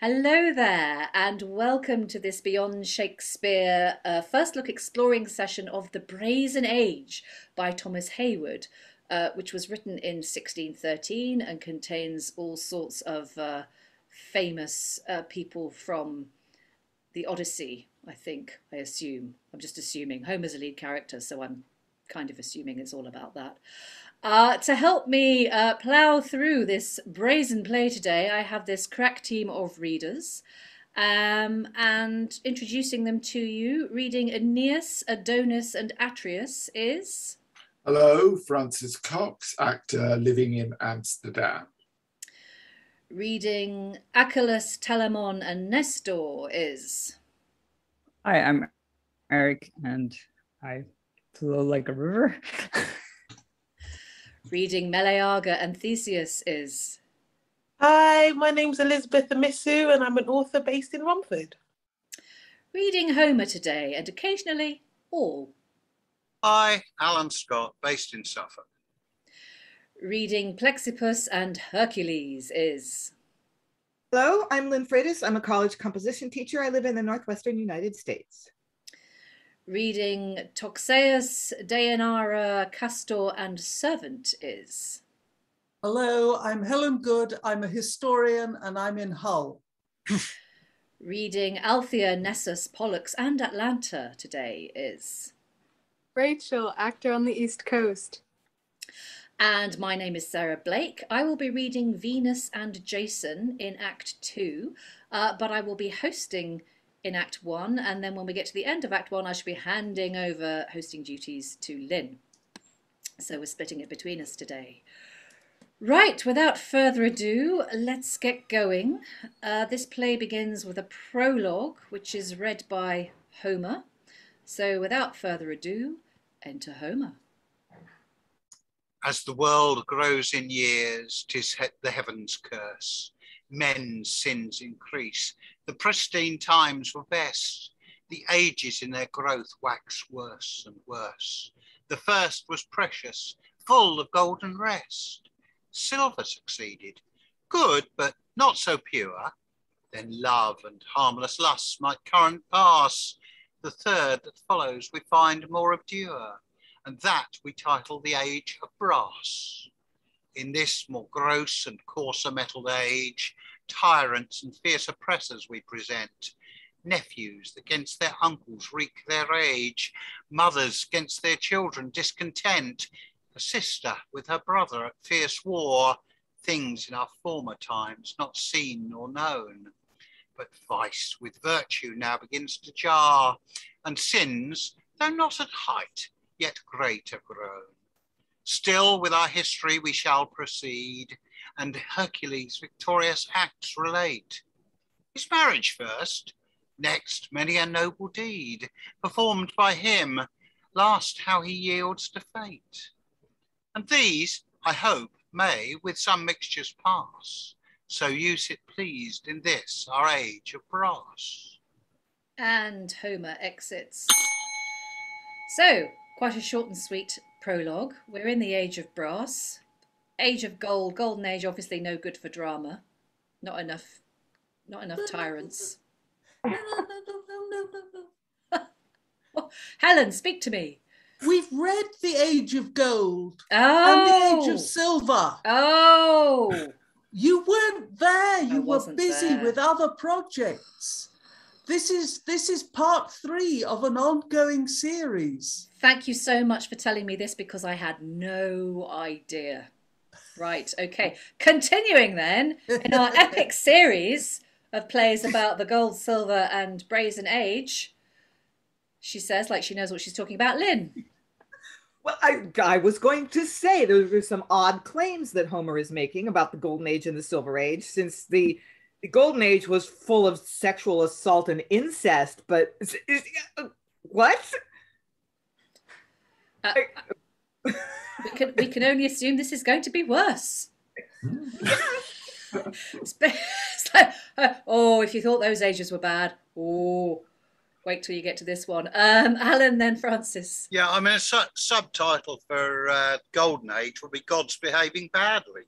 Hello there, and welcome to this Beyond Shakespeare first look exploring session of The Brazen Age by Thomas Heywood, which was written in 1613 and contains all sorts of famous people from the Odyssey, I assume. I'm just assuming. Homer's a lead character, so I'm kind of assuming it's all about that. To help me plough through this brazen play today, I have this crack team of readers, and introducing them to you, reading Aeneas, Adonis and Atreus is... Hello, Francis Cox, actor living in Amsterdam. Reading Achelous, Telamon and Nestor is... Hi, I'm Eric and I flow like a river. Reading Meleager and Theseus is... Hi, my name's Elizabeth Amisu and I'm an author based in Romford. Reading Homer today and occasionally all. Hi, Alan Scott, based in Suffolk. Reading Plexippus and Hercules is... Hello, I'm Lynn Freitas. I'm a college composition teacher. I live in the Northwestern United States. Reading Toxeus, Deianeira, Castor and Servant is... Hello, I'm Helen Good. I'm a historian and I'm in Hull. Reading Althea, Nessus, Pollux and Atlanta today is... Rachael, actor on the East Coast. And my name is Sarah Blake. I will be reading Venus and Jason in Act 2, but I will be hosting in Act 1, and then when we get to the end of Act 1, I shall be handing over hosting duties to Lynn. So we're splitting it between us today. Right, without further ado, let's get going. This play begins with a prologue, which is read by Homer. So without further ado, enter Homer. As the world grows in years, 'tis the heavens' curse. Men's sins increase. The pristine times were best. The ages in their growth wax worse and worse. The first was precious, full of golden rest. Silver succeeded, good but not so pure. Then love and harmless lusts might current pass. The third that follows we find more of dure, and that we title the age of brass. In this more gross and coarser metalled age, tyrants and fierce oppressors we present. Nephews that against their uncles wreak their rage, mothers against their children discontent, a sister with her brother at fierce war, things in our former times not seen nor known. But vice with virtue now begins to jar, and sins, though not at height, yet greater grown. Still with our history we shall proceed, and Hercules' victorious acts relate. His marriage first, next many a noble deed, performed by him, last how he yields to fate. And these, I hope, may with some mixtures pass, so use it pleased in this our age of brass. And Homer exits. So, quite a short and sweet prologue. We're in the age of brass. Age of gold, golden age, obviously no good for drama. Not enough tyrants. Helen, speak to me. We've read The Age of Gold Oh. and The Age of Silver. Oh. You weren't there. You were wasn't busy there. with other projects. This is part 3 of an ongoing series. Thank you so much for telling me this because I had no idea. Right, okay. Continuing then, in our epic series of plays about the Gold, Silver and Brazen Age, she says, like she knows what she's talking about, Lynn. Well, I was going to say there were some odd claims that Homer is making about the Golden Age and the Silver Age, since the Golden Age was full of sexual assault and incest, but what? We can only assume this is going to be worse. It's like, oh, if you thought those ages were bad, oh, wait till you get to this one. Alan, then Francis. Yeah, I mean, a subtitle for Golden Age would be Gods Behaving Badly.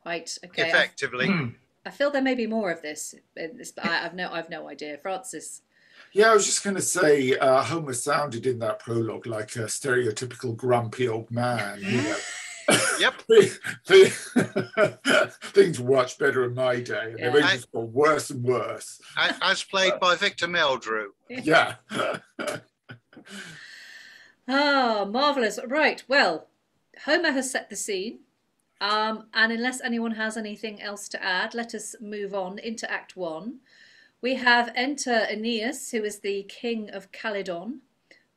Right, okay. Effectively. I feel there may be more of this. But I've no idea. Francis. Yeah, I was just going to say, Homer sounded in that prologue like a stereotypical grumpy old man. You know. Yep. Things were much better in my day, and they've only just got worse and worse. As played by Victor Meldrew. Yeah. Marvellous. Right, well, Homer has set the scene. And unless anyone has anything else to add, let us move on into Act 1. We have enter Oeneus, who is the king of Calydon,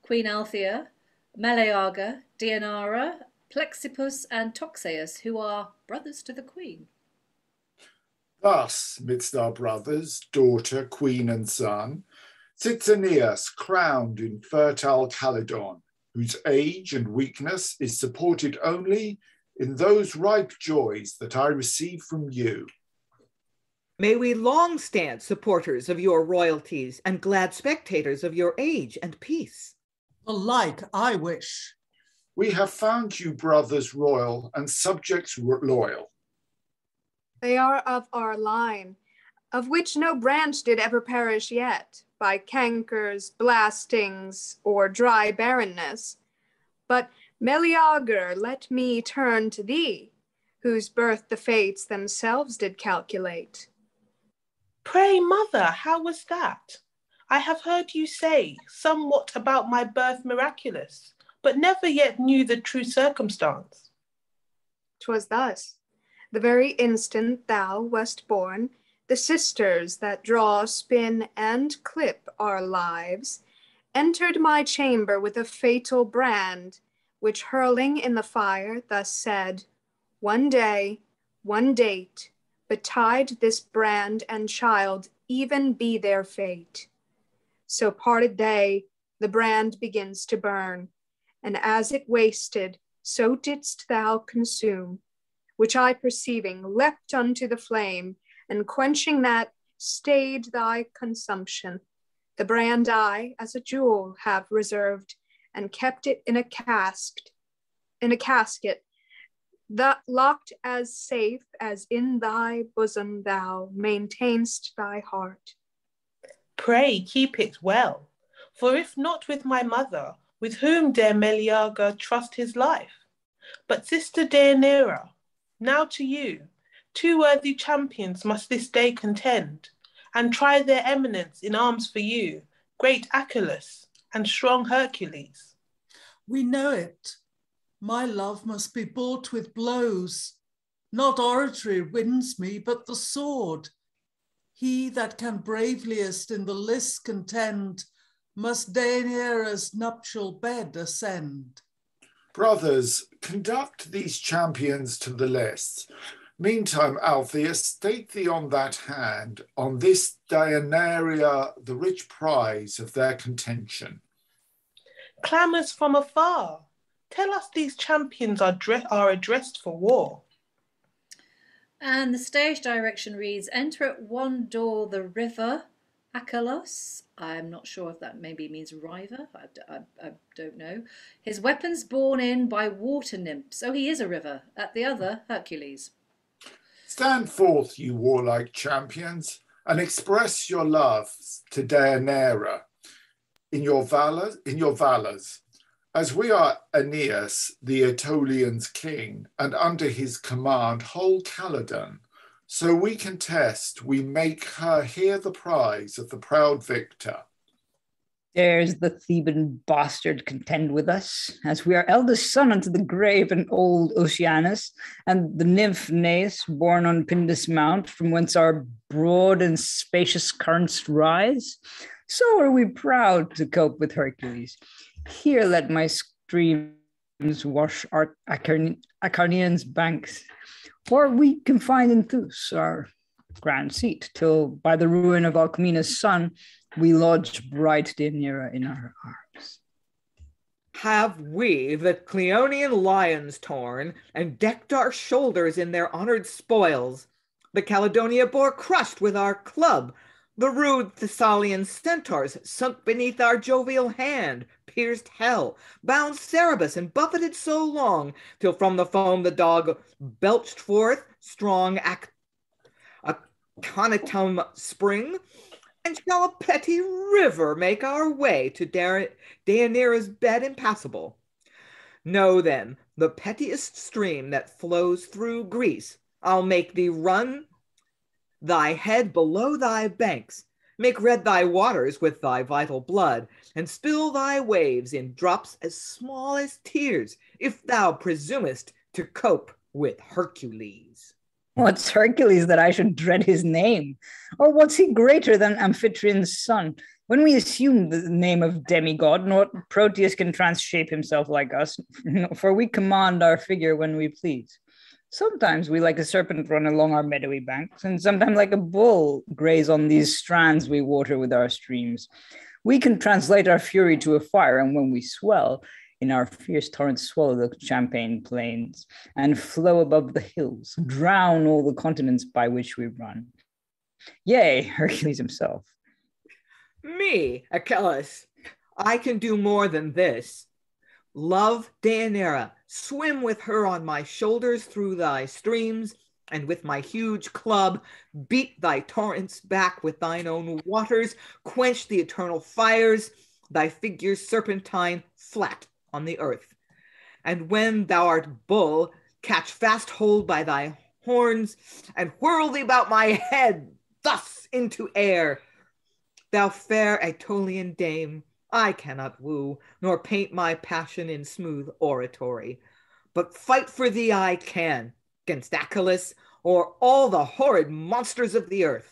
Queen Althea, Meleager, Deianeira, Plexippus and Toxeus, who are brothers to the queen. Thus, midst our brothers, daughter, queen and son, sits Oeneus crowned in fertile Calydon, whose age and weakness is supported only in those ripe joys that I receive from you. May we long stand supporters of your royalties and glad spectators of your age and peace. The like I wish. We have found you brothers royal and subjects loyal. They are of our line, of which no branch did ever perish yet, by cankers, blastings, or dry barrenness. But Meleager, let me turn to thee, whose birth the fates themselves did calculate. Pray, mother, how was that? I have heard you say somewhat about my birth miraculous, but never yet knew the true circumstance. 'Twas thus. The very instant thou wast born, the sisters that draw, spin, and clip our lives entered my chamber with a fatal brand, which hurling in the fire thus said, one day, one date, betide this brand and child even be their fate. So parted they, the brand begins to burn, and as it wasted, so didst thou consume, which I perceiving leapt unto the flame, and quenching that, stayed thy consumption. The brand I, as a jewel, have reserved, and kept it in a casket, that locked as safe as in thy bosom thou maintainst thy heart. Pray keep it well, for if not with my mother, with whom dare Meleager trust his life? But sister Deianeira, now to you, two worthy champions must this day contend, and try their eminence in arms for you, great Achelous and strong Hercules. We know it. My love must be bought with blows. Not oratory wins me, but the sword. He that can braveliest in the lists contend must Deianeira's nuptial bed ascend. Brothers, conduct these champions to the lists. Meantime, Althea, state thee on that hand, on this Deianeira, the rich prize of their contention. Clamours from afar, tell us these champions are addressed for war. And the stage direction reads, enter at one door the river Achelous. I'm not sure if that maybe means river. I don't know. His weapons borne in by water nymphs. Oh, he is a river. At the other, Hercules. Stand forth, you warlike champions, and express your love to Deianeira in your valours. As we are Oeneus, the Aetolians' king, and under his command whole Calydon, so we contest, we make her hear the prize of the proud victor. Dares the Theban bastard contend with us, as we are eldest son unto the grave and old Oceanus, and the nymph Neis, born on Pindus Mount, from whence our broad and spacious currents rise? So are we proud to cope with Hercules. Here let my streams wash our Acarnanian's banks, or we confine in Thus, our grand seat, till by the ruin of Alcmena's son, we lodge bright Deianeira in our arms. Have we the Cleonian lions torn, and decked our shoulders in their honored spoils, the Caledonia boar crushed with our club, the rude Thessalian centaurs sunk beneath our jovial hand, pierced hell, bound Cerberus and buffeted so long, till from the foam the dog belched forth strong Conatum spring, and shall a petty river make our way to Deianeira's bed impassable? Know then, the pettiest stream that flows through Greece, I'll make thee run thy head below thy banks, make red thy waters with thy vital blood, and spill thy waves in drops as small as tears, if thou presumest to cope with Hercules. What's Hercules that I should dread his name? Or what's he greater than Amphitryon's son? When we assume the name of demigod, not Proteus can transshape himself like us, for we command our figure when we please. Sometimes we like a serpent run along our meadowy banks, and sometimes like a bull graze on these strands we water with our streams. We can translate our fury to a fire, and when we swell, in our fierce torrents swallow the champaign plains, and flow above the hills, drown all the continents by which we run. Yea, Hercules himself. Me, Achelous, I can do more than this. Love Deianeira, swim with her on my shoulders through thy streams, and with my huge club beat thy torrents back with thine own waters, quench the eternal fires, thy figure serpentine flat on the earth. And when thou art bull, catch fast hold by thy horns, and whirl thee about my head thus into air. Thou fair Aetolian dame, I cannot woo, nor paint my passion in smooth oratory. But fight for thee I can, 'gainst Achelous, or all the horrid monsters of the earth.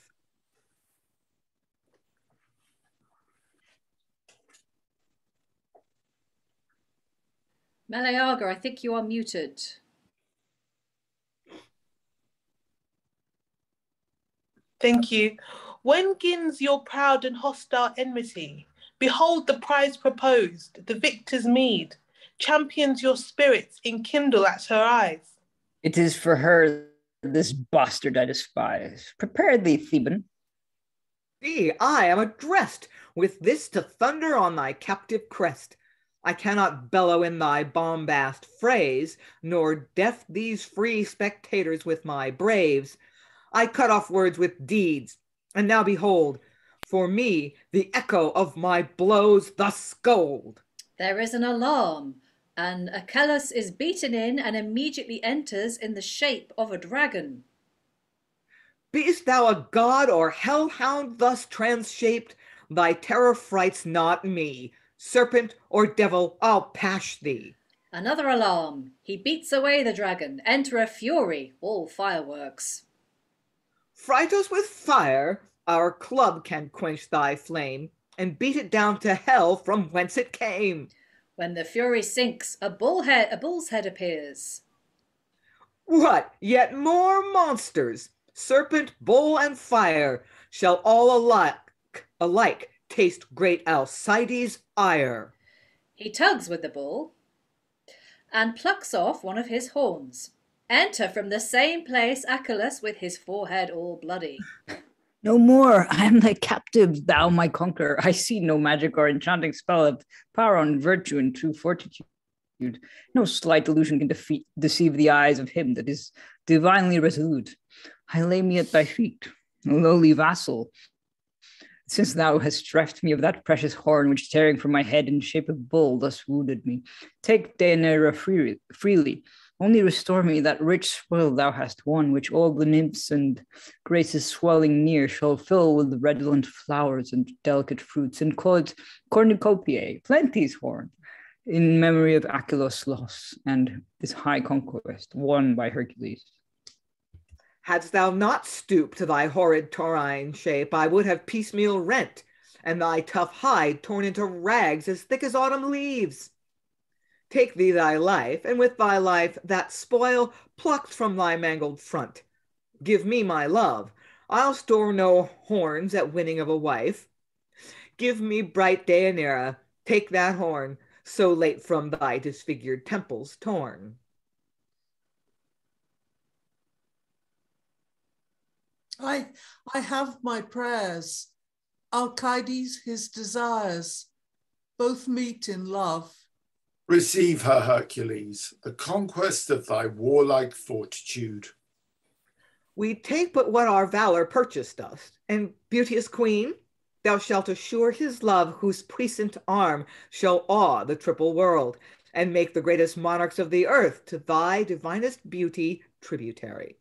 Meleager, I think you are muted. Thank you. When 'gins your proud and hostile enmity? Behold the prize proposed, the victor's meed. Champions your spirits, enkindle at her eyes. It is for her, this bastard I despise. Prepare thee, Theban. See, I am addressed with this to thunder on thy captive crest. I cannot bellow in thy bombast phrase, nor deaf these free spectators with my braves. I cut off words with deeds, and now behold, for me the echo of my blows thus scold. There is an alarm, and Achelous is beaten in and immediately enters in the shape of a dragon. Be'st thou a god or hellhound thus transshaped? Thy terror frights not me. Serpent or devil, I'll pash thee. Another alarm. He beats away the dragon. Enter a fury, all fireworks. Fright us with fire, our club can quench thy flame, and beat it down to hell from whence it came. When the fury sinks, a bull's head appears. What, yet more monsters? Serpent, bull, and fire shall all alike taste great Alcides' ire. He tugs with the bull and plucks off one of his horns. Enter from the same place Achelous with his forehead all bloody. No more, I am thy captive, thou my conqueror. I see no magic or enchanting spell of power on virtue and true fortitude. No slight illusion can deceive the eyes of him that is divinely resolute. I lay me at thy feet, a lowly vassal, since thou hast stripped me of that precious horn which, tearing from my head in shape of bull, thus wounded me. Take Deianeira freely. Only restore me that rich spoil thou hast won, which all the nymphs and graces swelling near shall fill with redolent flowers and delicate fruits, and call it cornucopiae, plenty's horn, in memory of Achelous' loss and this high conquest won by Hercules. Hadst thou not stooped to thy horrid taurine shape, I would have piecemeal rent, and thy tough hide torn into rags as thick as autumn leaves. Take thee thy life, and with thy life that spoil plucked from thy mangled front. Give me my love. I'll store no horns at winning of a wife. Give me bright Deianeira. Take that horn, so late from thy disfigured temples torn. I have my prayers. Alcides his desires. Both meet in love. Receive her, Hercules, the conquest of thy warlike fortitude. We take but what our valor purchased us, and beauteous queen, thou shalt assure his love, whose puissant arm shall awe the triple world, and make the greatest monarchs of the earth to thy divinest beauty tributary.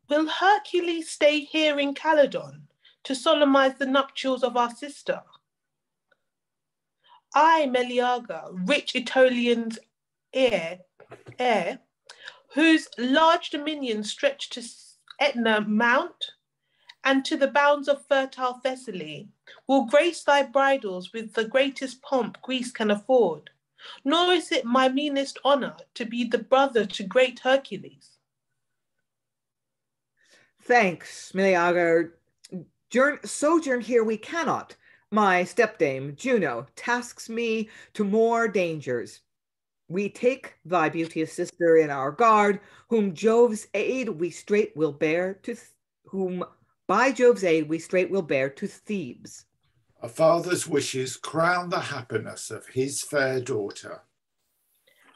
Will Hercules stay here in Caledon to solemnize the nuptials of our sister? I, Meleager, rich Aetolian's heir, whose large dominions stretch to Etna Mount and to the bounds of fertile Thessaly, will grace thy bridals with the greatest pomp Greece can afford. Nor is it my meanest honour to be the brother to great Hercules. Thanks, Meleager. Sojourn here we cannot. My stepdame, Juno, tasks me to more dangers. We take thy beauteous sister in our guard, whom Jove's aid we straight will bear to by Jove's aid we straight will bear to Thebes. A father's wishes crown the happiness of his fair daughter.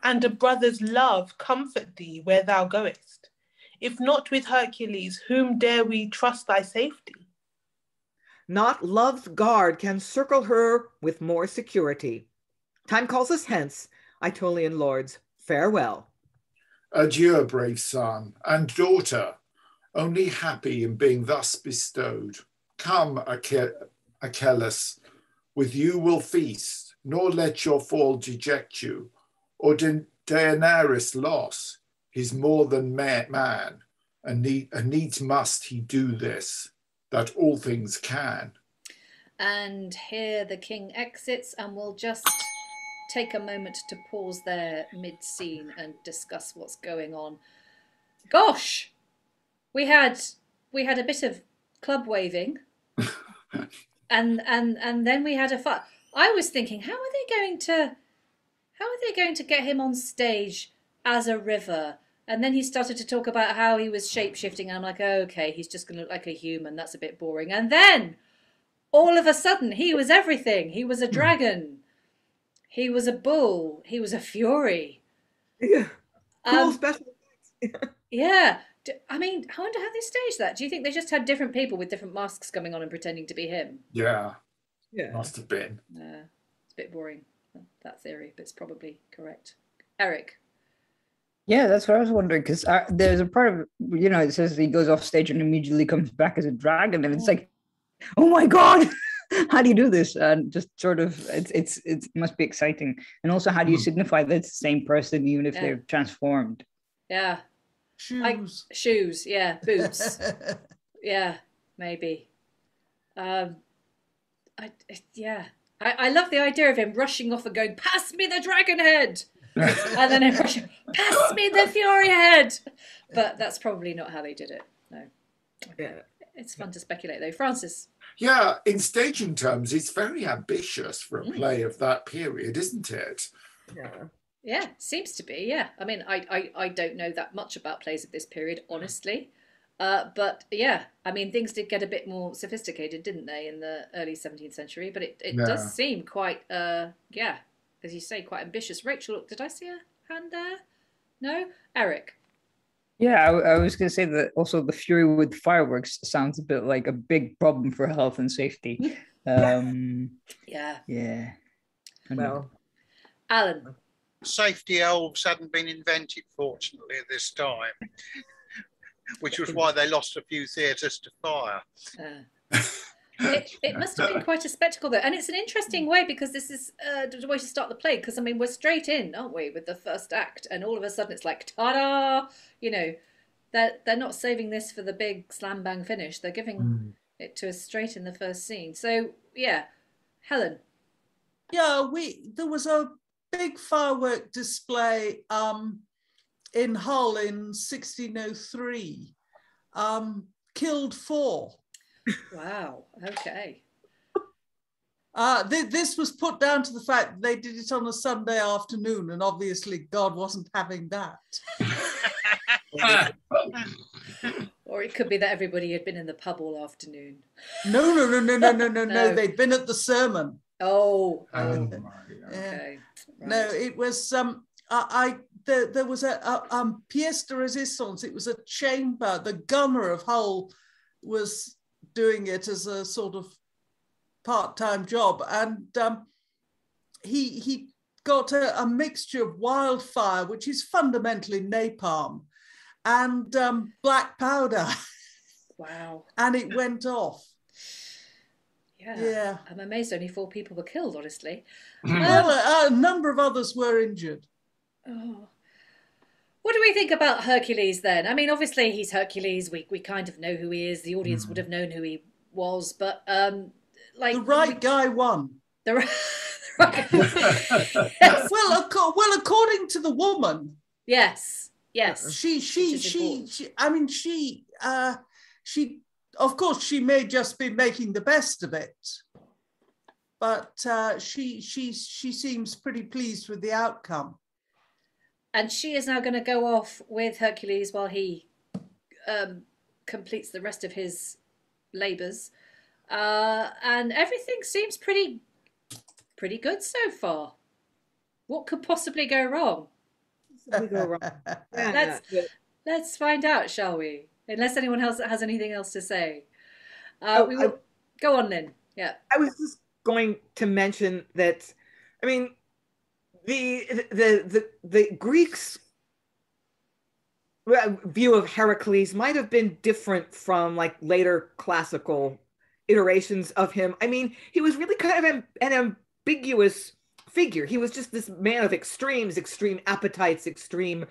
And a brother's love comfort thee where thou goest. If not with Hercules, whom dare we trust thy safety? Not love's guard can circle her with more security. Time calls us hence, Aetolian lords, farewell. Adieu, brave son and daughter, only happy in being thus bestowed. Come, Achelous, with you will feast, nor let your fall deject you, or Deianeira's loss. He's more than man, and needs must he do this, that all things can. And here the king exits, and we'll just take a moment to pause there mid-scene and discuss what's going on. Gosh, we had a bit of club waving, and then we had a fight. I was thinking, how are they going to get him on stage as a river? And then he started to talk about how he was shape-shifting. And I'm like, oh, okay, he's just going to look like a human. That's a bit boring. And then, all of a sudden, he was everything. He was a dragon. He was a bull. He was a fury. Yeah, cool special effects. Yeah. I mean, I wonder how they staged that. Do you think they just had different people with different masks coming on and pretending to be him? Yeah. Yeah. Must have been. It's a bit boring, that theory, but it's probably correct. Eric? Yeah, that's what I was wondering, because there's a part of, it says he goes off stage and immediately comes back as a dragon, and it's like, oh my God, how do you do this? And just sort of, it must be exciting. And also, how do you signify that it's the same person, even if they're transformed? Yeah. Shoes. Yeah. Boots. Yeah, maybe. I love the idea of him rushing off and going, pass me the dragon head! And then him rushing, pass me the fury head! But that's probably not how they did it. No. Okay. Yeah. It's fun to speculate, though. Francis? Yeah, in staging terms, it's very ambitious for a play of that period, isn't it? Yeah, seems to be, yeah. I mean, I don't know that much about plays of this period, honestly. But yeah, I mean, things did get a bit more sophisticated, didn't they, in the early 17th century? But it does seem quite, as you say, quite ambitious. Rachael, did I see a hand there? No? Eric? Yeah, I was going to say that also the fury with fireworks sounds a bit like a big problem for health and safety. Yeah. Well, Alan? Safety elves hadn't been invented, fortunately, at this time, which was why they lost a few theatres to fire. It must have been quite a spectacle, though. And it's an interesting way, because this is the way to start the play, because, I mean, we're straight in, aren't we, with the first act, and all of a sudden it's like, ta-da! They're not saving this for the big slam-bang finish. They're giving it to us straight in the first scene. So, yeah. Helen? Yeah, there was a big firework display in Hull in 1603. Killed 4. Wow, okay. This was put down to the fact they did it on a Sunday afternoon, and obviously God wasn't having that. Or it could be that everybody had been in the pub all afternoon. No. They'd been at the sermon. Oh. my God. Okay. Right. No, it was. I there was a pièce de résistance. It was a chamber. The gunner of Hull was doing it as a sort of part-time job, and he got a mixture of wildfire, which is fundamentally napalm, and black powder. Wow. And it went off. Yeah. I'm amazed only 4 people were killed, honestly. Well, a number of others were injured. Oh. What do we think about Hercules then? I mean, obviously he's Hercules. We kind of know who he is. The audience would have known who he was, but like the right guy won. The right. Yes. Well, according to the woman. Yes. She. Of course, she may just be making the best of it, but she seems pretty pleased with the outcome. And she is now going to go off with Hercules while he completes the rest of his labours, and everything seems pretty good so far. What could possibly go wrong? Let's find out, shall we? Unless anyone else has anything else to say. Go on, Lynn. Yeah. I was just going to mention that, I mean, the Greeks' view of Heracles might have been different from like later classical iterations of him. I mean, he was really kind of an ambiguous figure. He was just this man of extremes, extreme appetites, extreme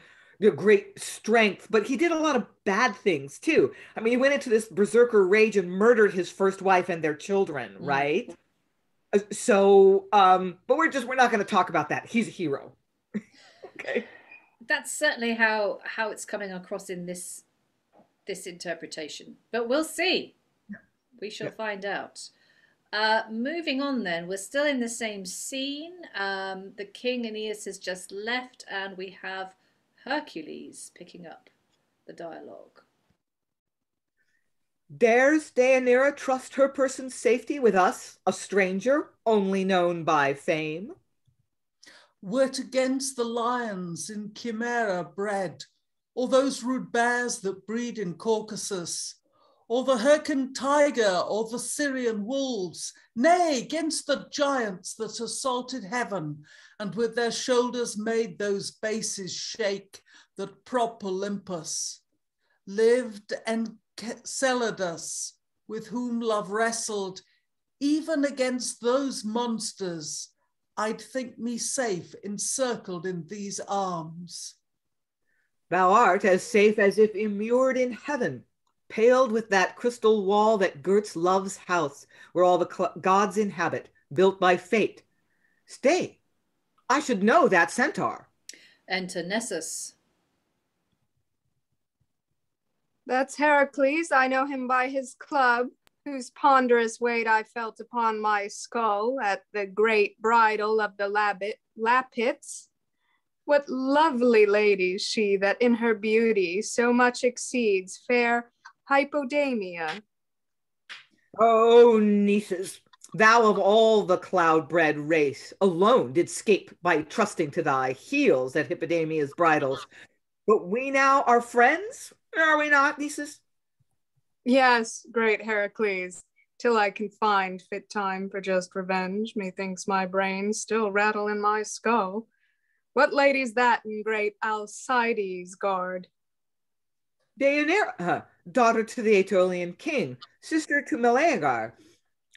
great strength, but he did a lot of bad things too. I mean, he went into this berserker rage and murdered his first wife and their children, right? So, but we're not going to talk about that. He's a hero. Okay. That's certainly how it's coming across in this interpretation. But we'll see. We shall find out. Moving on then, we're still in the same scene. The king Oeneus has just left, and we have Hercules picking up the dialogue. Dares Deianeira trust her person's safety with us, a stranger, only known by fame? Were't against the lions in Chimera bred, or those rude bears that breed in Caucasus, or the Hyrcan tiger, or the Syrian wolves, nay, against the giants that assaulted heaven, and with their shoulders made those bases shake that prop Olympus. Lived Enceladus, with whom love wrestled, even against those monsters, I'd think me safe encircled in these arms. Thou art as safe as if immured in heaven, paled with that crystal wall that girts love's house, where all the gods inhabit, built by fate. Stay, I should know that centaur. Enter Nessus. That's Heracles. I know him by his club, whose ponderous weight I felt upon my skull at the great bridal of the Lapiths. What lovely lady she that in her beauty so much exceeds fair Hypodamia. Oh, Nessus, thou of all the cloud-bred race alone didst scape by trusting to thy heels at Hippodamia's bridals. But we now are friends, are we not, Nessus? Yes, great Heracles, till I can find fit time for just revenge. Methinks my brains still rattle in my skull. What lady's that in great Alcides' guard? Deianeira, daughter to the Aetolian king, sister to Meleager,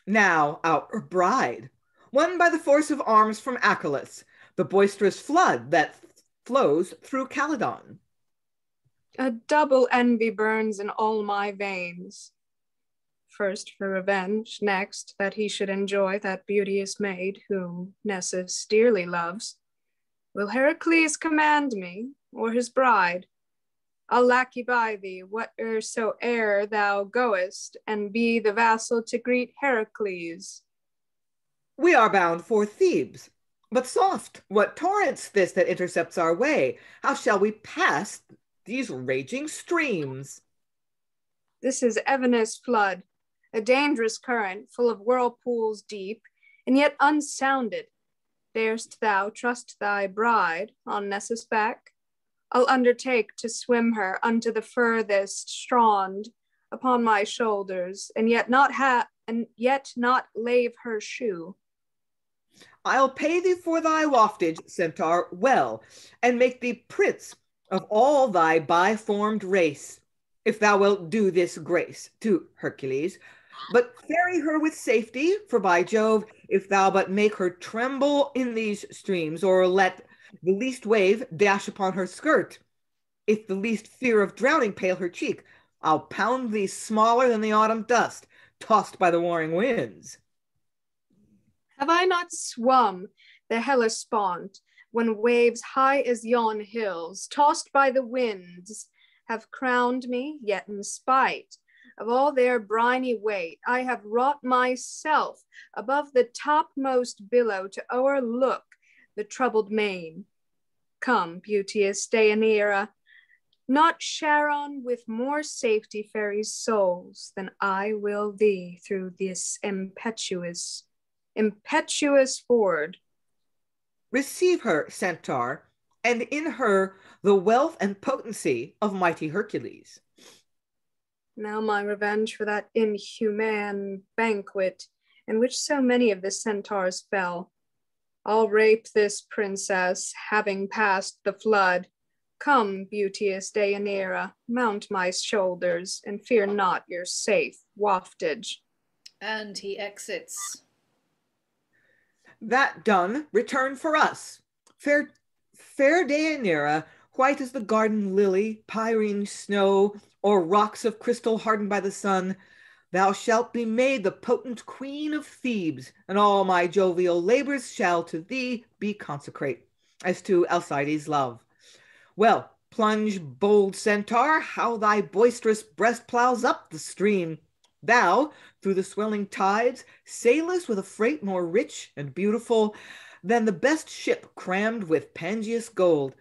now our bride, won by the force of arms from Achelous, the boisterous flood that flows through Caledon. A double envy burns in all my veins. First for revenge, next that he should enjoy that beauteous maid whom Nessus dearly loves. Will Heracles command me, or his bride? I'll lackey by thee, whatsoe'er thou goest, and be the vassal to greet Heracles. We are bound for Thebes, but soft, what torrent's this that intercepts our way? How shall we pass these raging streams? This is Oeneus' flood, a dangerous current full of whirlpools deep, and yet unsounded. Darest thou trust thy bride on Nessus' back? I'll undertake to swim her unto the furthest strand upon my shoulders, and yet not lave her shoe. I'll pay thee for thy waftage, Centaur, well, and make thee prince of all thy by-formed race, if thou wilt do this grace to Hercules. But ferry her with safety, for by Jove, if thou but make her tremble in these streams, or let the least wave dash upon her skirt, if the least fear of drowning pale her cheek, I'll pound thee smaller than the autumn dust, tossed by the warring winds. Have I not swum the Hellespont, when waves high as yon hills, tossed by the winds, have crowned me, yet in spite of all their briny weight, I have wrought myself above the topmost billow to o'erlook the troubled main. Come, beauteous Deianeira, not Charon with more safety ferries souls than I will thee through this impetuous ford. Receive her, Centaur, and in her the wealth and potency of mighty Hercules. Now my revenge for that inhuman banquet in which so many of the centaurs fell. I'll rape this princess, having passed the flood. Come, beauteous Deianeira, mount my shoulders, and fear not your safe waftage. And he exits. That done, return for us. Fair Deianeira, white as the garden lily, Pyrene snow, or rocks of crystal hardened by the sun, thou shalt be made the potent queen of Thebes, and all my jovial labors shall to thee be consecrate, as to Alcides' love. Well, plunge, bold Centaur, how thy boisterous breast plows up the stream. Thou, through the swelling tides, sailest with a freight more rich and beautiful than the best ship crammed with Pangaeus gold.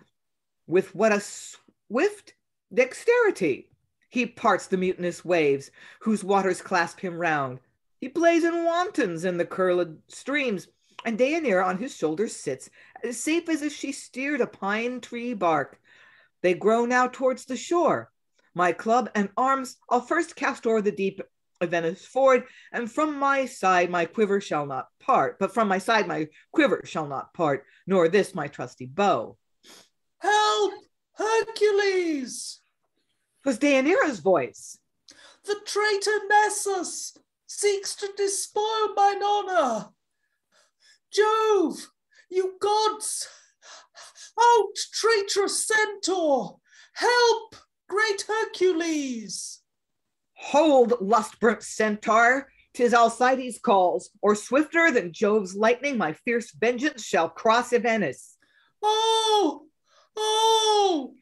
With what a swift dexterity he parts the mutinous waves, whose waters clasp him round. He plays in wantons in the curled streams, and Deianeira on his shoulders sits, as safe as if she steered a pine tree bark. They grow now towards the shore. My club and arms I'll first cast o'er the deep Adonis ford, and from my side my quiver shall not part, nor this my trusty bow. Help! Hercules! 'Twas Deianeira's voice. The traitor Nessus seeks to despoil mine honor. Jove, you gods! Out, traitorous Centaur! Help, great Hercules! Hold, lust-burnt Centaur! 'Tis Alcides calls, or swifter than Jove's lightning my fierce vengeance shall cross Adonis. Oh! Oh!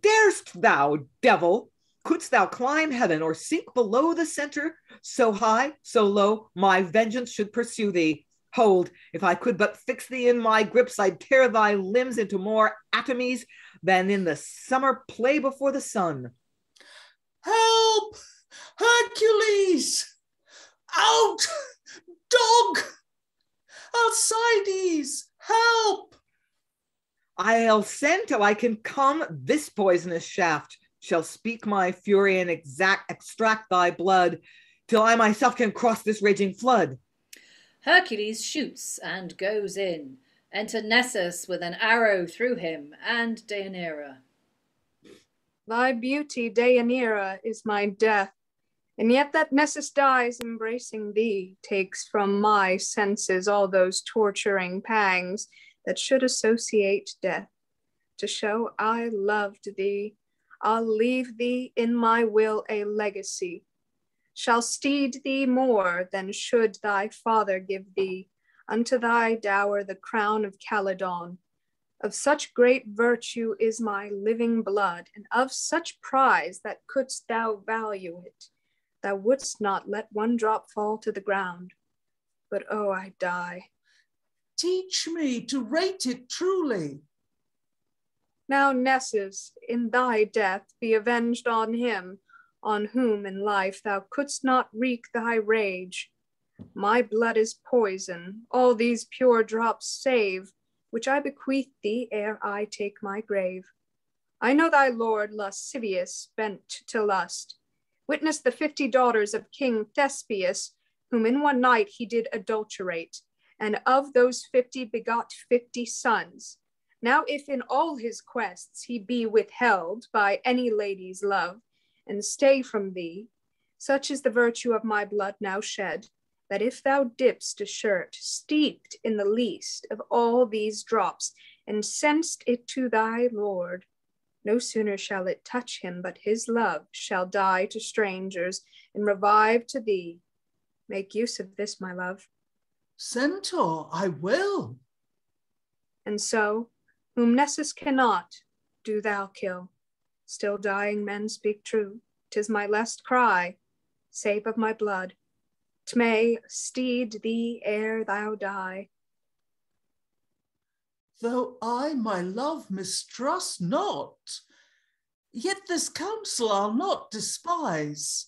Darest thou, devil? Couldst thou climb heaven or sink below the center? So high, so low, my vengeance should pursue thee. Hold, if I could but fix thee in my grips, I'd tear thy limbs into more atomies than in the summer play before the sun. Help! Hercules! Out! Dog! Alcides! Help! I'll send till I can come. This poisonous shaft shall speak my fury and extract thy blood, till I myself can cross this raging flood. Hercules shoots and goes in. Enter Nessus with an arrow through him, and Deianeira. Thy beauty, Deianeira, is my death, and yet that Nessus dies embracing thee takes from my senses all those torturing pangs that should associate death. To show I loved thee, I'll leave thee in my will a legacy, shall steed thee more than should thy father give thee, unto thy dower the crown of Calydon. Of such great virtue is my living blood, and of such prize that couldst thou value it, thou wouldst not let one drop fall to the ground. But oh, I die. Teach me to rate it truly. Now, Nessus, in thy death be avenged on him, on whom in life thou couldst not wreak thy rage. My blood is poison, all these pure drops save, which I bequeath thee ere I take my grave. I know thy lord lascivious, bent to lust. Witness the 50 daughters of King Theseus, whom in one night he did adulterate, and of those 50 begot 50 sons. Now if in all his quests he be withheld by any lady's love, and stay from thee, such is the virtue of my blood now shed, that if thou dipst a shirt steeped in the least of all these drops, and sendst it to thy lord, no sooner shall it touch him, but his love shall die to strangers and revive to thee. Make use of this, my love. Centaur, I will. And so, whom Nessus cannot, do thou kill. Still dying men speak true. 'Tis my last cry, save of my blood. 'Tmay steed thee ere thou die. Though I my love mistrust not, yet this counsel I'll not despise.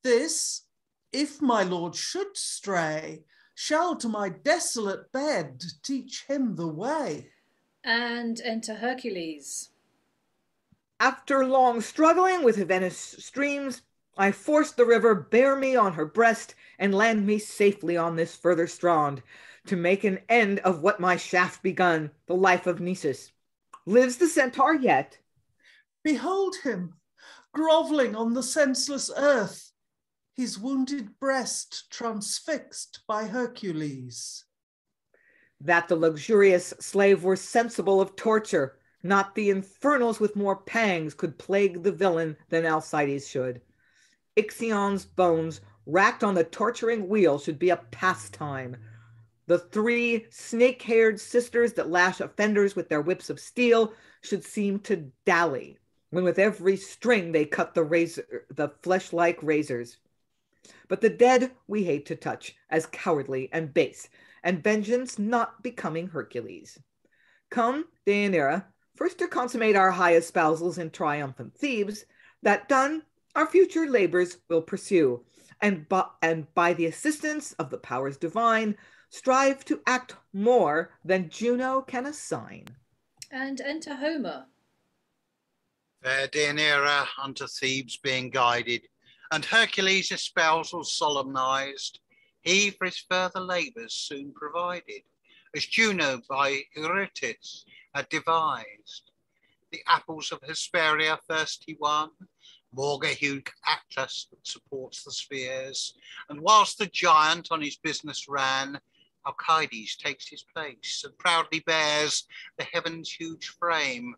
This, if my lord should stray, shall to my desolate bed teach him the way. And enter Hercules. After long struggling with Venice streams, I forced the river bear me on her breast and land me safely on this further strand, to make an end of what my shaft begun, the life of Nessus. Lives the Centaur yet? Behold him, grovelling on the senseless earth, his wounded breast transfixed by Hercules. That the luxurious slave were sensible of torture, not the infernals with more pangs could plague the villain than Alcides should. Ixion's bones racked on the torturing wheel should be a pastime. The 3 snake-haired sisters that lash offenders with their whips of steel should seem to dally, when with every string they cut the flesh-like razors. But the dead we hate to touch, as cowardly and base, and vengeance not becoming Hercules. Come, Deianeira, first to consummate our high espousals in triumphant Thebes. That done, our future labors will pursue, and by the assistance of the powers divine, strive to act more than Juno can assign. And enter Homer. Fair Deianeira unto Thebes being guided, and Hercules' espousal solemnized, he for his further labours soon provided, as Juno by Eurytus had devised. The apples of Hesperia first he won, morgar-hued Achelous that supports the spheres, and whilst the giant on his business ran, Alcides takes his place and proudly bears the heaven's huge frame.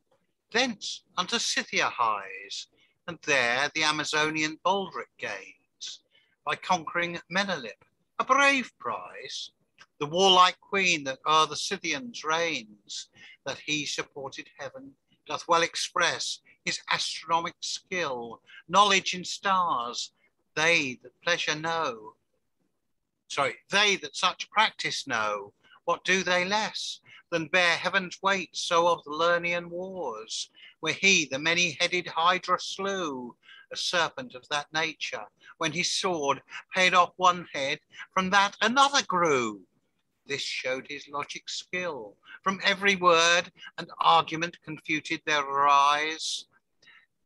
Thence unto Scythia hies, and there the Amazonian baldric gains, by conquering Menelip, a brave prize, the warlike queen that o'er the Scythians reigns. That he supported heaven doth well express his astronomic skill, knowledge in stars, they that pleasure know. They that such practice know, what do they less than bear heaven's weight? So of the Lernaean wars, where he the many-headed Hydra slew, a serpent of that nature, when his sword paid off one head, from that another grew. This showed his logic skill. From every word and argument confuted their rise.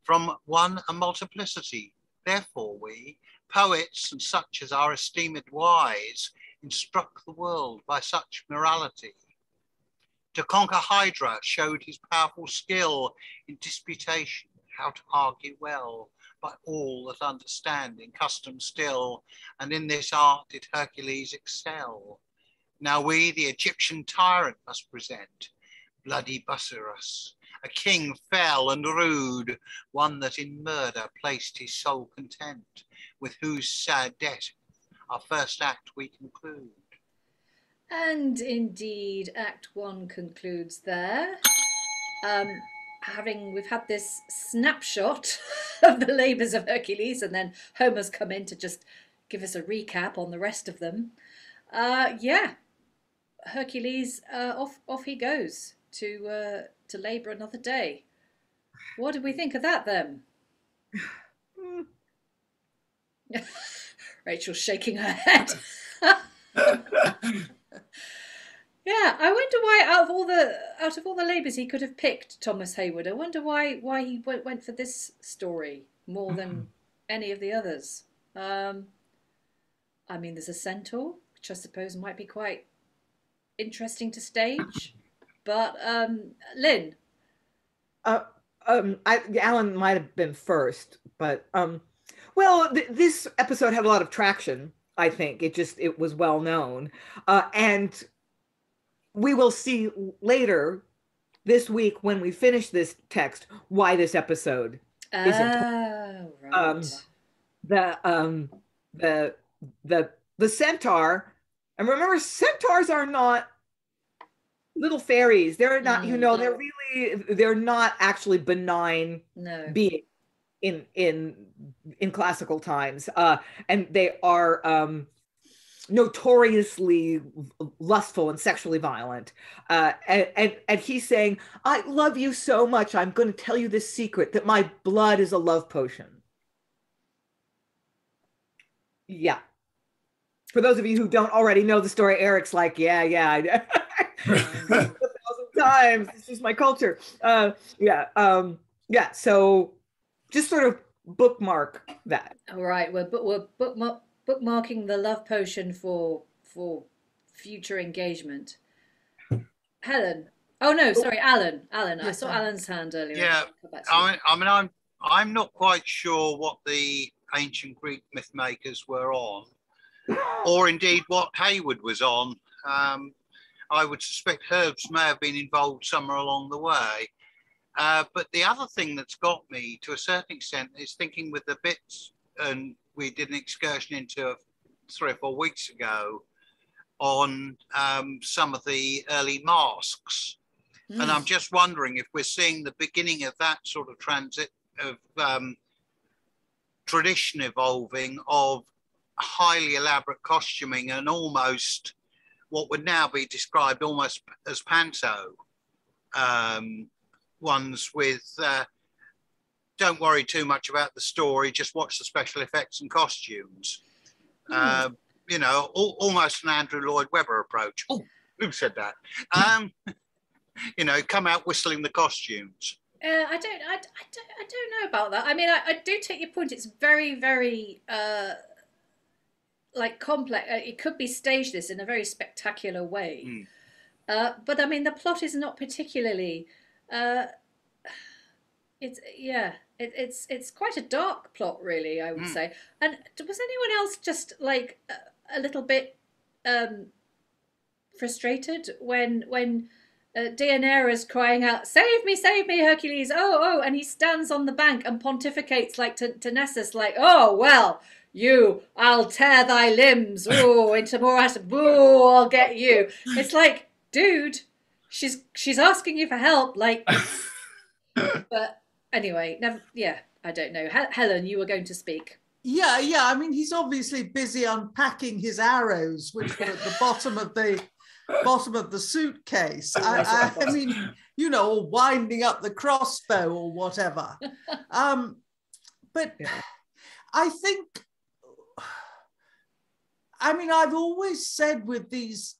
From one a multiplicity. Therefore we, poets and such as are esteemed wise, instruct the world by such morality. To conquer Hydra showed his powerful skill in disputation, how to argue well, by all that understand in custom still, and in this art did Hercules excel. Now we the Egyptian tyrant must present, bloody Busiris, a king fell and rude, one that in murder placed his soul content, with whose sad death our first act we conclude. And indeed, Act 1 concludes there. We've had this snapshot of the Labors of Hercules, and then Homer's come in to just give us a recap on the rest of them. Hercules, off he goes to labour another day. What did we think of that then? Rachel's shaking her head. Yeah, I wonder why out of all the Labours he could have picked Thomas Heywood. I wonder why he went for this story more than any of the others. I mean, there's a Centaur, which I suppose might be quite interesting to stage. But Lynn. Alan might have been first, but well, this episode had a lot of traction. I think it was well known, and we will see later this week when we finish this text why this episode is important. Right. The centaur, and remember, centaurs are not little fairies. They're not, they're not actually benign beings in classical times, and they are notoriously lustful and sexually violent. And he's saying, I love you so much, I'm going to tell you this secret, that my blood is a love potion. Yeah. For those of you who don't already know the story, Eric's like, yeah. 1,000 times. This is my culture. So just sort of bookmark that. All right. We're bookmarking the love potion for future engagement. Helen. Oh no, sorry, Alan. I saw Alan's hand earlier. Yeah. I'm not quite sure what the ancient Greek myth makers were on, or indeed what Heywood was on. I would suspect herbs may have been involved somewhere along the way. But the other thing that's got me to a certain extent is thinking with the bits, and we did an excursion into 3 or 4 weeks ago on some of the early masks. And I'm just wondering if we're seeing the beginning of that sort of transit of tradition evolving of highly elaborate costuming and almost what would now be described almost as panto ones with don't worry too much about the story, just watch the special effects and costumes. Almost an Andrew Lloyd Webber approach. Oh, who said that? Come out whistling the costumes. I don't know about that. I mean, I do take your point. It's very, very complex. It could be staged this in a very spectacular way. But I mean, the plot is not particularly. It's quite a dark plot, really, I would say. And was anyone else just like a little bit frustrated when Deianeira's crying out, save me, Hercules, oh, and he stands on the bank and pontificates like to Nessus, like, oh, well, I'll tear thy limbs, into more acid, I'll get you. It's like, dude, she's asking you for help, like, but anyway, I don't know. Helen, you were going to speak. Yeah, I mean, he's obviously busy unpacking his arrows, which were at the bottom of the suitcase. I mean, winding up the crossbow or whatever. But I think, I've always said with these,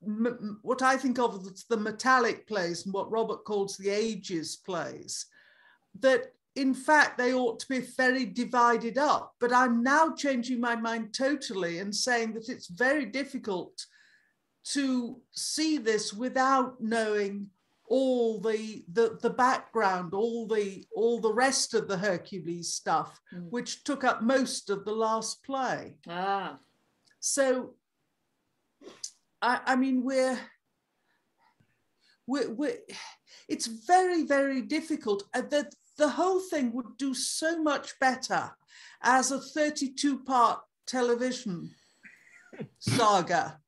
what I think of as the metallic plays and what Robert calls the ages plays, that in fact they ought to be very divided up. But I'm now changing my mind totally and saying that it's very difficult to see this without knowing all the background, all the rest of the Hercules stuff, which took up most of the last play. So, I mean, it's very, very difficult. The whole thing would do so much better as a 32-part television saga.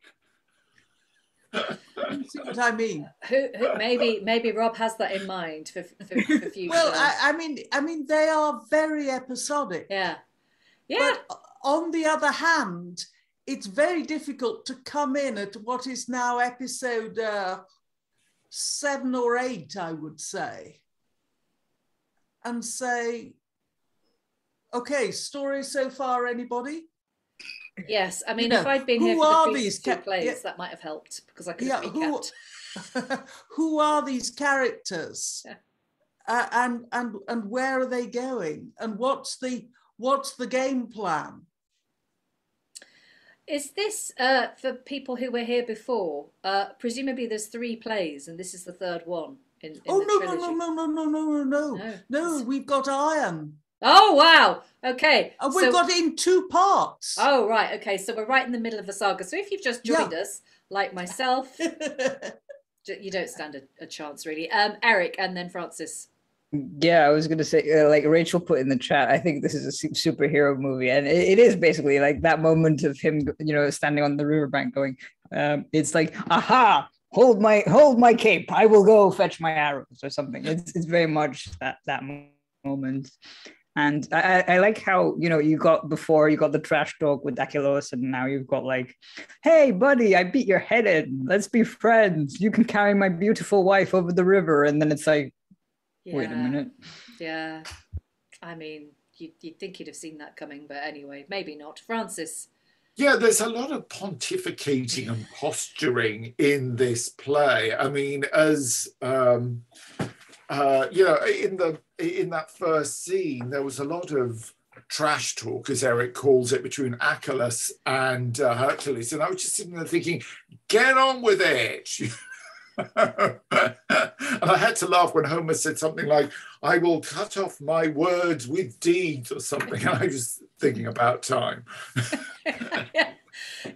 You see what I mean? Maybe Rob has that in mind for future. Well, I mean, they are very episodic. Yeah. But on the other hand, it's very difficult to come in at what is now episode 7 or 8, I would say, and say, okay, story so far, anybody? Yes, I mean, if I'd been here for the previous 2 plays, that might have helped because I could have recapped. who are these characters? Yeah. And where are they going? And what's the game plan? Is this for people who were here before? Presumably there's 3 plays and this is the 3rd one in the trilogy. No, we've got Iron. Oh, wow. Okay. And we've got it in 2 parts. Oh, right. Okay. So we're right in the middle of the saga. So if you've just joined us, like myself, you don't stand a chance, really. Eric and then Francis. Yeah, I was going to say, like Rachel put in the chat, I think this is a superhero movie. And it is basically like that moment of him, standing on the riverbank going, it's like, aha, hold my cape. I will go fetch my arrows or something. It's very much that moment. And I like how, you got the trash talk with Achelous, and now you've got like, hey, buddy, I beat your head in. Let's be friends. You can carry my beautiful wife over the river. And then it's like, wait a minute. Yeah. I mean, you'd think you'd have seen that coming, but anyway, maybe not. Francis. Yeah, there's a lot of pontificating and posturing in this play. I mean, as in that first scene, there was a lot of trash talk, as Eric calls it, between Achelous and Hercules, and I was just sitting there thinking, get on with it. And I had to laugh when Homer said something like, I will cut off my words with deeds or something. And I was thinking about time.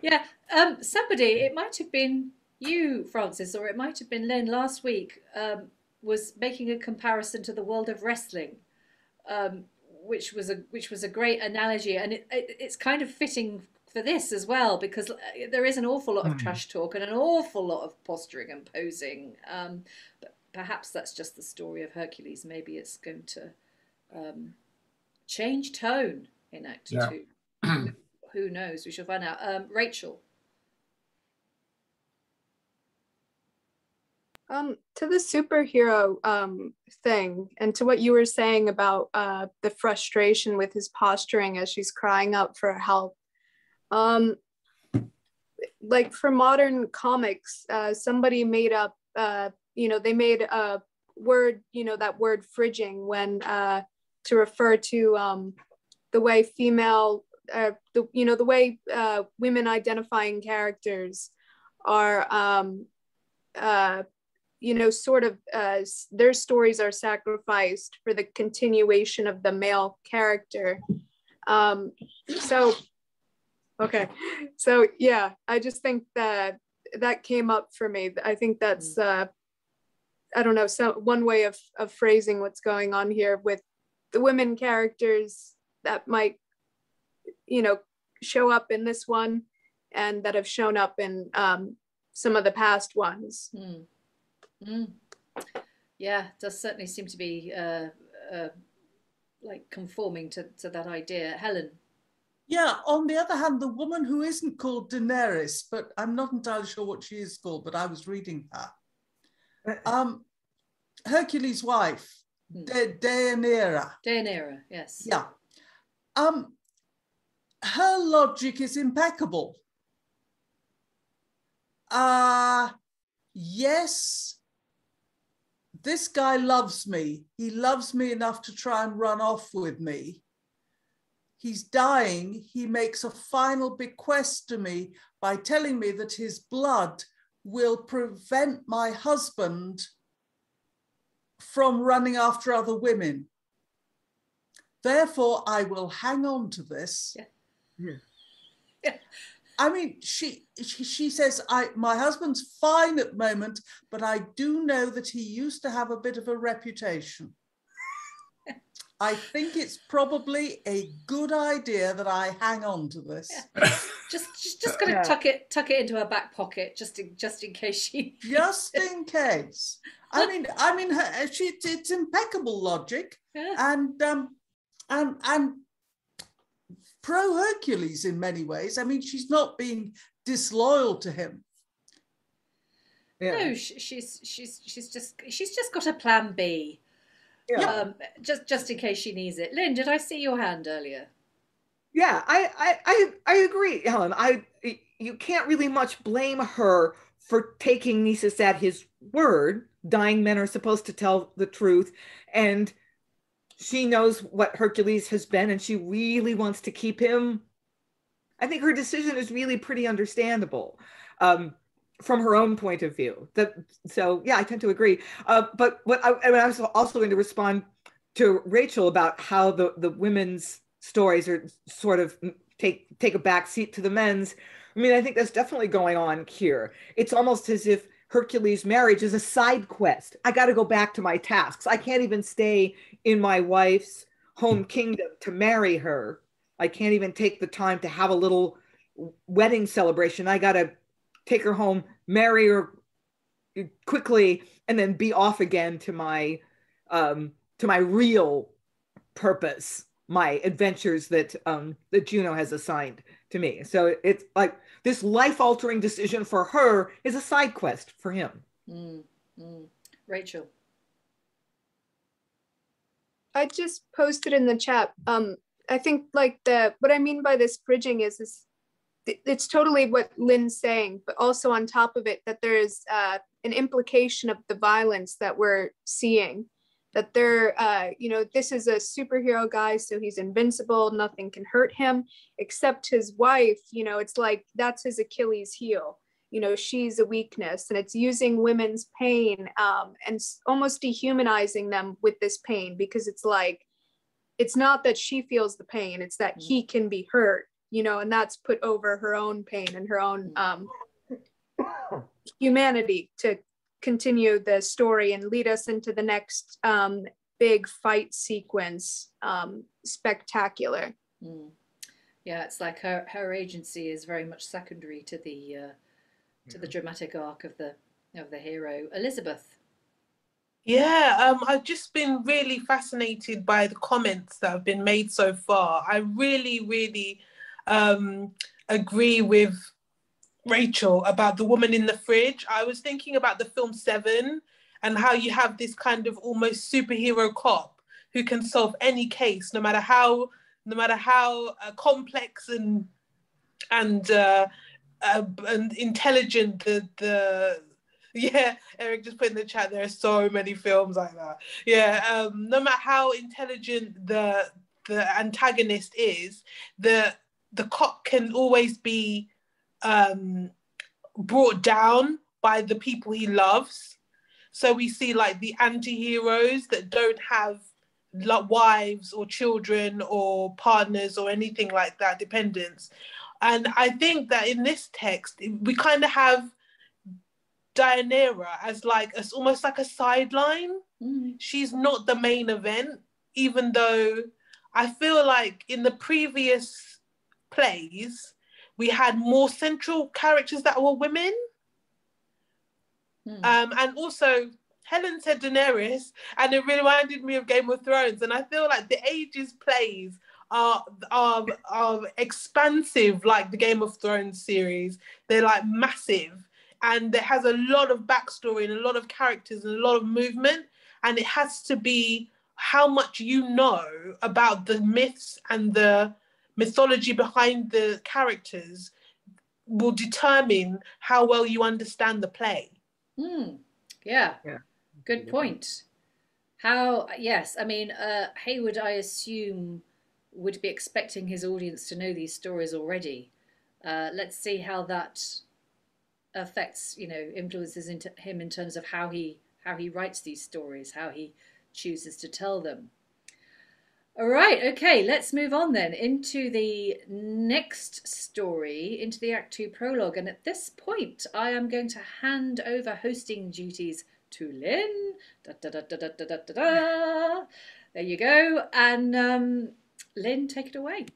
Yeah. Somebody, it might have been you, Francis, or it might have been Lynn last week, was making a comparison to the world of wrestling, which was a great analogy. And it's kind of fitting for this as well, because there is an awful lot of trash talk and an awful lot of posturing and posing. But perhaps that's just the story of Hercules. Maybe it's going to change tone in Act 2. Who knows? We shall find out. Rachael. To the superhero thing, and to what you were saying about the frustration with his posturing as she's crying out for help. Like for modern comics, somebody made up, they made a word, that word fridging when to refer to the way female, the way women identifying characters are, sort of their stories are sacrificed for the continuation of the male character. So yeah, I just think that came up for me. I think that's I don't know, one way of phrasing what's going on here with the women characters that might show up in this one and that have shown up in some of the past ones. Yeah, does certainly seem to be like conforming to that idea. Helen. Yeah, on the other hand, the woman who isn't called Daenerys, but I'm not entirely sure what she is called, but I was reading her. Hercules' wife, Deianeira. Deianeira, yes. Yeah. Her logic is impeccable. Yes, this guy loves me. He loves me enough to try and run off with me. He's dying. He makes a final bequest to me by telling me that his blood will prevent my husband from running after other women. Therefore, I will hang on to this. Yeah. I mean, she says, my husband's fine at the moment, but I do know that he used to have a bit of a reputation. I think it's probably a good idea that I hang on to this. Yeah. Just gonna tuck it into her back pocket, just in case she. Just in case. I mean, it's impeccable logic, and pro Hercules in many ways. I mean, she's not being disloyal to him. Yeah. No, she's just got a plan B. Yeah. Just in case she needs it. Lynn, did I see your hand earlier? Yeah, I agree, Helen. You can't really much blame her for taking Nessus at his word. Dying men are supposed to tell the truth. And she knows what Hercules has been, and she really wants to keep him. I think her decision is really pretty understandable from her own point of view. So yeah, I tend to agree. But I was also going to respond to Rachael about how the women's stories are sort of take a back seat to the men's. I mean, I think that's definitely going on here. It's almost as if Hercules' marriage is a side quest. I got to go back to my tasks. I can't even stay in my wife's home kingdom to marry her. I can't even take the time to have a little wedding celebration. I got to take her home, marry her quickly, and then be off again to my real purpose, my adventures that Juno has assigned to me. So it's like this life-altering decision for her is a side quest for him. Rachael. I just posted in the chat. I think like what I mean by this bridging is it's totally what Lynn's saying, but also on top of it, that there is an implication of the violence that we're seeing, that this is a superhero guy, so he's invincible, nothing can hurt him except his wife. It's like that's his Achilles heel. She's a weakness, and it's using women's pain and almost dehumanizing them with this pain, because it's like, it's not that she feels the pain, it's that he can be hurt, and that's put over her own pain and her own humanity to continue the story and lead us into the next big fight sequence. Spectacular. Yeah, it's like her agency is very much secondary to the dramatic arc of the hero. Elizabeth. Yeah, I've just been really fascinated by the comments that have been made so far. I really, really agree with Rachael about the woman in the fridge. I was thinking about the film Seven and how you have this kind of almost superhero cop who can solve any case, no matter how complex and intelligent yeah, Eric just put in the chat, there are so many films like that. Yeah, no matter how intelligent the antagonist is, the cop can always be brought down by the people he loves. So we see like the anti-heroes that don't have wives or children or partners or anything like that, dependents. And I think that in this text, we kind of have Deianeira as almost like a sideline. She's not the main event, even though I feel like in the previous plays we had more central characters that were women. And also Helen said Daenerys, and it reminded me of Game of Thrones, and I feel like the Ages plays are expansive, like the Game of Thrones series. They're like massive, and it has a lot of backstory and a lot of characters and a lot of movement, and it has to be how much you know about the myths and the mythology behind the characters will determine how well you understand the play. Yeah. Good point. Yes, I mean, Heywood, I assume, would be expecting his audience to know these stories already. Let's see how that affects, influences into him in terms of how he writes these stories, how he chooses to tell them. All right, okay, let's move on then into the next story, into the Act Two prologue. And at this point, I am going to hand over hosting duties to Lynn. There you go. And Lynn, take it away.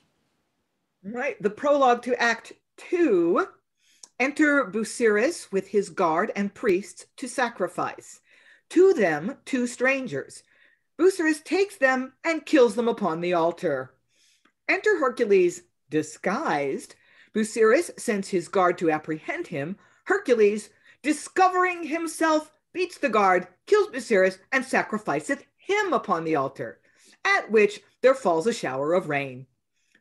Right, the prologue to Act Two. Enter Busiris with his guard and priests to sacrifice. To them, two strangers. Busiris takes them and kills them upon the altar. Enter Hercules disguised. Busiris sends his guard to apprehend him. Hercules, discovering himself, beats the guard, kills Busiris, and sacrificeth him upon the altar, at which there falls a shower of rain.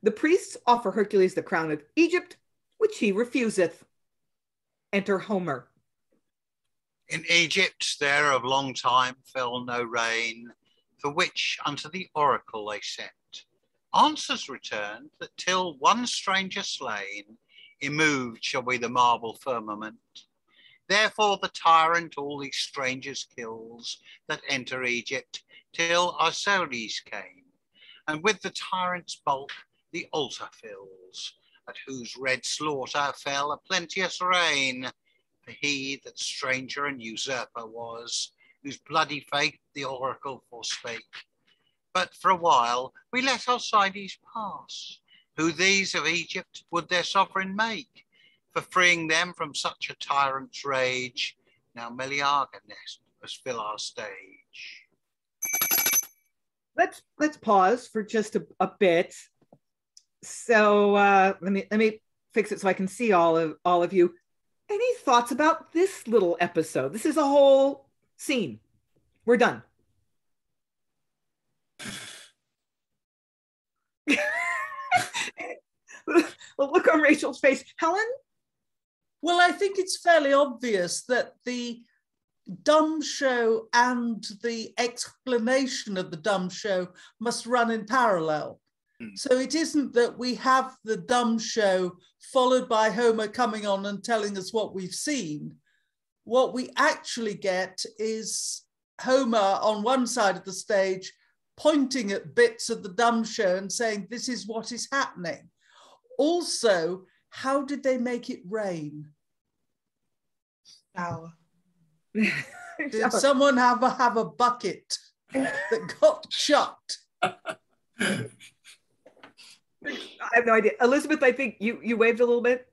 The priests offer Hercules the crown of Egypt, which he refuseth. Enter Homer. In Egypt there of long time fell no rain, for which unto the oracle they sent. Answers returned that till one stranger slain, immoved shall be the marble firmament. Therefore the tyrant all these strangers kills that enter Egypt, till Arceles came, and with the tyrant's bulk the altar fills, at whose red slaughter fell a plenteous rain. For he that stranger and usurper was, whose bloody faith the oracle forspake. But for a while we let Alcides pass, who these of Egypt would their sovereign make, for freeing them from such a tyrant's rage. Now Meleager must fill our stage. Let's pause for just a bit. So let me fix it so I can see all of you. Any thoughts about this little episode? This is a whole scene. We're done. The look on Rachel's face. Helen? Well, I think it's fairly obvious that the dumb show and the explanation of the dumb show must run in parallel. So it isn't that we have the dumb show followed by Homer coming on and telling us what we've seen. What we actually get is Homer on one side of the stage pointing at bits of the dumb show and saying, this is what is happening. Also, how did they make it rain? Shower. Did someone have a bucket that got chucked? I have no idea. Elizabeth, I think you waved a little bit.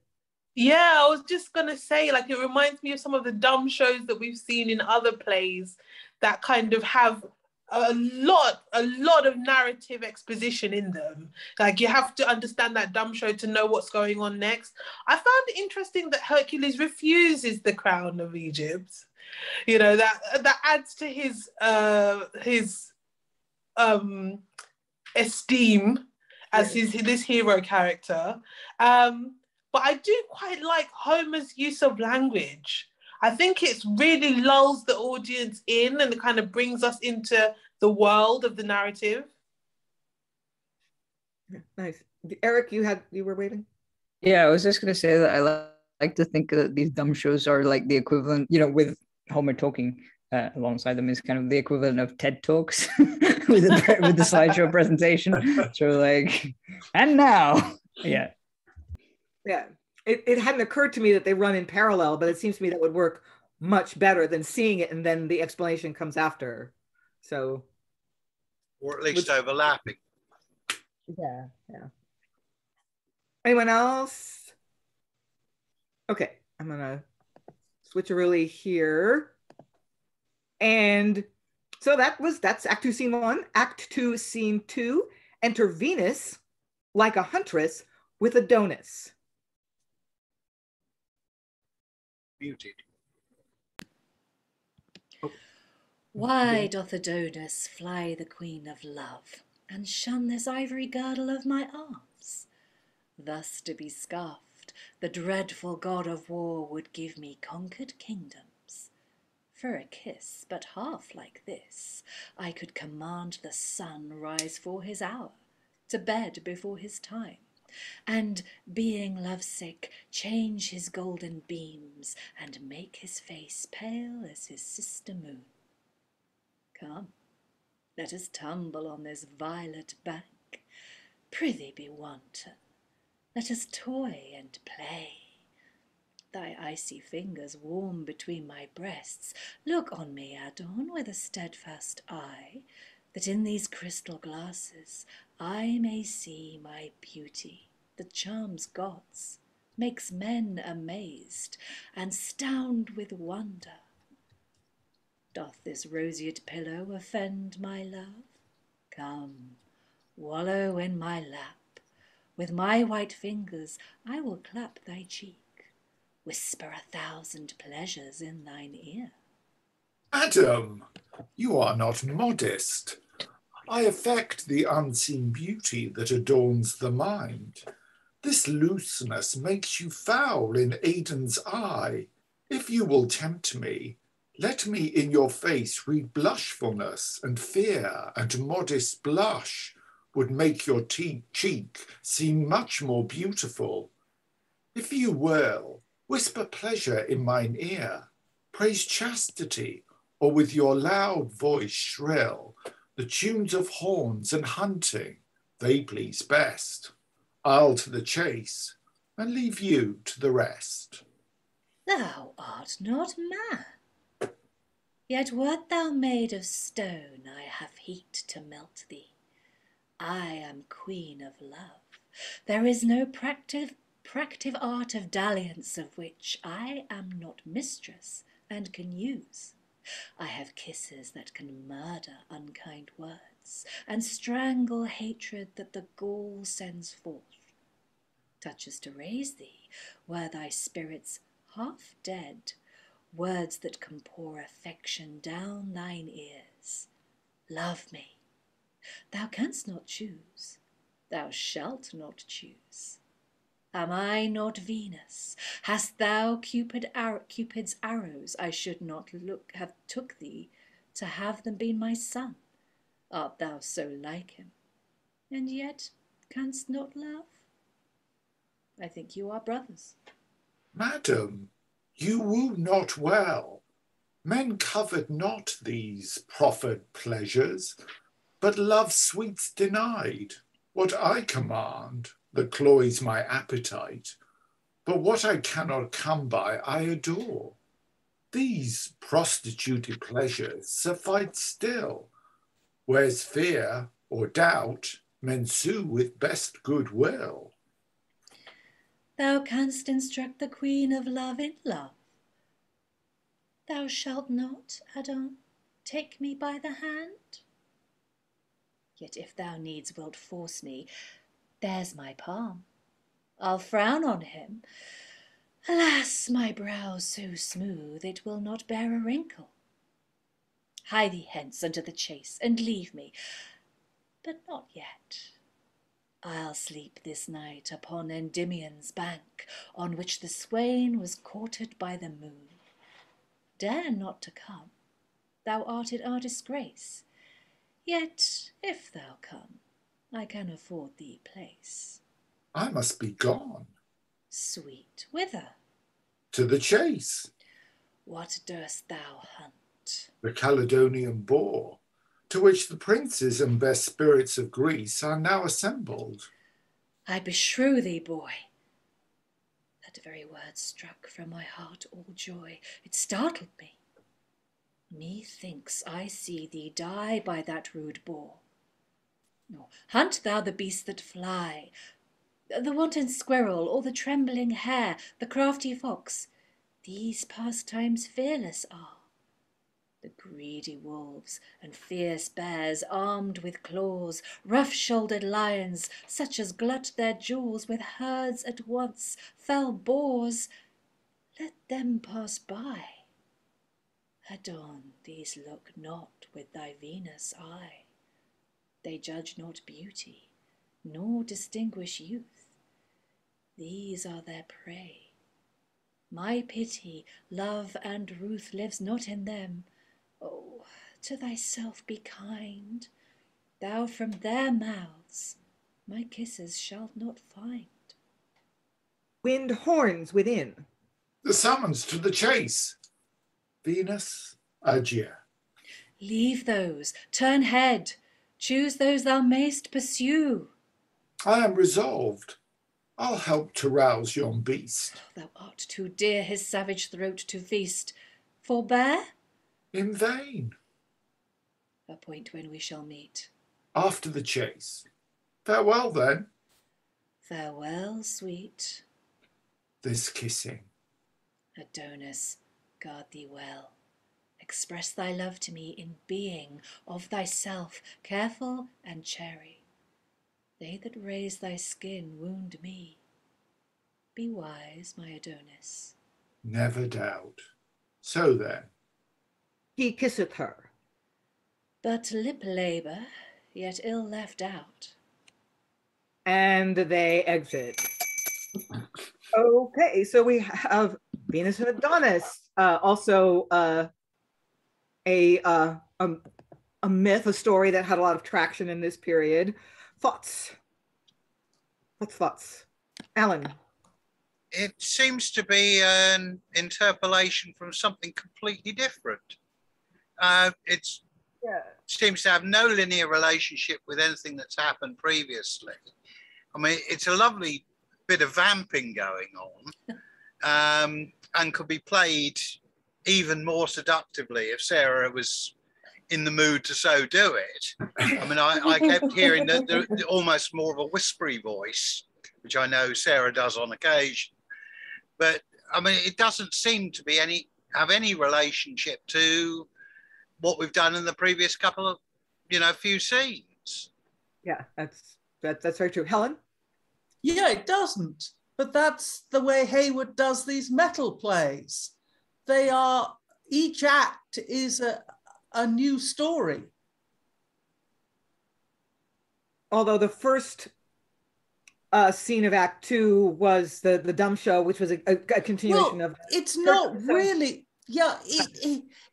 Yeah, I was just going to say, like, it reminds me of some of the dumb shows that we've seen in other plays that kind of have a lot of narrative exposition in them. Like, you have to understand that dumb show to know what's going on next. I found it interesting that Hercules refuses the crown of Egypt. You know, that adds to his esteem as this hero character. But I do quite like Homer's use of language. I think it really lulls the audience in and it kind of brings us into the world of the narrative. Nice. Eric, you were waiting? Yeah, I was just going to say that I like to think that these dumb shows are like the equivalent, you know, with Homer talking alongside them is kind of the equivalent of TED Talks with the slideshow presentation. So like, and now, yeah. Yeah, it hadn't occurred to me that they run in parallel, but it seems to me that would work much better than seeing it and then the explanation comes after. So, or at least overlapping. Yeah. Anyone else? Okay, I'm gonna switcheroo here. And so that's Act 2, Scene 1. Act 2, Scene 2. Enter Venus like a huntress with Adonis. Muted. Why doth Adonis fly the queen of love, and shun this ivory girdle of my arms? Thus to be scoffed, the dreadful god of war would give me conquered kingdoms. For a kiss but half like this, I could command the sun rise for his hour, to bed before his time, and, being lovesick, change his golden beams, and make his face pale as his sister moon. Come, let us tumble on this violet bank. Prithee be wanton, let us toy and play. Thy icy fingers warm between my breasts, look on me, Adon, with a steadfast eye, that in these crystal glasses I may see my beauty that charms gods, makes men amazed, and stound with wonder. Doth this roseate pillow offend my love? Come, wallow in my lap. With my white fingers I will clap thy cheek, whisper 1,000 pleasures in thine ear. Adam, you are not modest. I affect the unseen beauty that adorns the mind. This looseness makes you foul in Aiden's eye. If you will tempt me, Let me in your face read blushfulness, and fear and modest blush would make your cheek seem much more beautiful. If you will, whisper pleasure in mine ear, praise chastity, or with your loud voice shrill, the tunes of horns and hunting, they please best. I'll to the chase, and leave you to the rest. Thou art not mad, yet wert thou made of stone, I have heat to melt thee. I am queen of love. There is no practive art of dalliance of which I am not mistress and can use. I have kisses that can murder unkind words, and strangle hatred that the gall sends forth. Touches to raise thee, were thy spirits half dead, words that can pour affection down thine ears. Love me. Thou canst not choose, thou shalt not choose. Am I not Venus? Hast thou Cupid's arrows? I should not have took thee to have them been my son. Art thou so like him, and yet canst not love? I think you are brothers. Madam, you woo not well. Men covet not these proffered pleasures, but love sweets denied. What I command, that cloys my appetite, but what I cannot come by, I adore. These prostituted pleasures suffice still, whereas fear or doubt men sue with best goodwill. Thou canst instruct the queen of love in love. Thou shalt not, Adon, take me by the hand. Yet if thou needs wilt force me, there's my palm. I'll frown on him. Alas, my brow so smooth it will not bear a wrinkle. Hie thee hence unto the chase, and leave me, but not yet. I'll sleep this night upon Endymion's bank, on which the swain was courted by the moon. Dare not to come, thou art in our disgrace. Yet, if thou come, I can afford thee place. I must be gone. Sweet, whither? To the chase. What durst thou hunt? The Caledonian boar, to which the princes and best spirits of Greece are now assembled. I beshrew thee, boy. That very word struck from my heart all joy. It startled me. Methinks I see thee die by that rude boar. Nor hunt thou the beasts that fly, the wanton squirrel, or the trembling hare, the crafty fox. These pastimes fearless are. The greedy wolves and fierce bears, armed with claws, rough-shouldered lions, such as glut their jewels with herds at once, fell boars, let them pass by. Adon, these look not with thy Venus eye. They judge not beauty, nor distinguish youth. These are their prey. My pity, love, and ruth lives not in them. Oh, to thyself be kind. Thou from their mouths my kisses shalt not find. Wind horns within. The summons to the chase. Venus, adieu. Leave those, turn head, choose those thou mayst pursue. I am resolved. I'll help to rouse yon beast. Thou art too dear his savage throat to feast. Forbear? In vain. Appoint when we shall meet. After the chase. Farewell then. Farewell, sweet. This kissing. Adonis, guard thee well. Express thy love to me in being of thyself, careful and chary. They that raise thy skin wound me. Be wise, my Adonis. Never doubt. So then. He kisseth her. But lip labour, yet ill left out. And they exit. Okay, so we have Venus and Adonis. Also, a myth, a story that had a lot of traction in this period. Thoughts? What's thoughts? Alan? It seems to be an interpolation from something completely different. It seems to have no linear relationship with anything that's happened previously. I mean, it's a lovely bit of vamping going on, and could be played even more seductively if Sarah was in the mood to so do it. I mean, I kept hearing the almost more of a whispery voice, which I know Sarah does on occasion. But I mean, it doesn't seem to be have any relationship to what we've done in the previous couple of, few scenes. Yeah, that's very true. Helen? Yeah, it doesn't. But that's the way Heywood does these metal plays. Each act is a new story. Although the first scene of Act Two was the dumb show, which was a continuation of. It's not really. Yeah,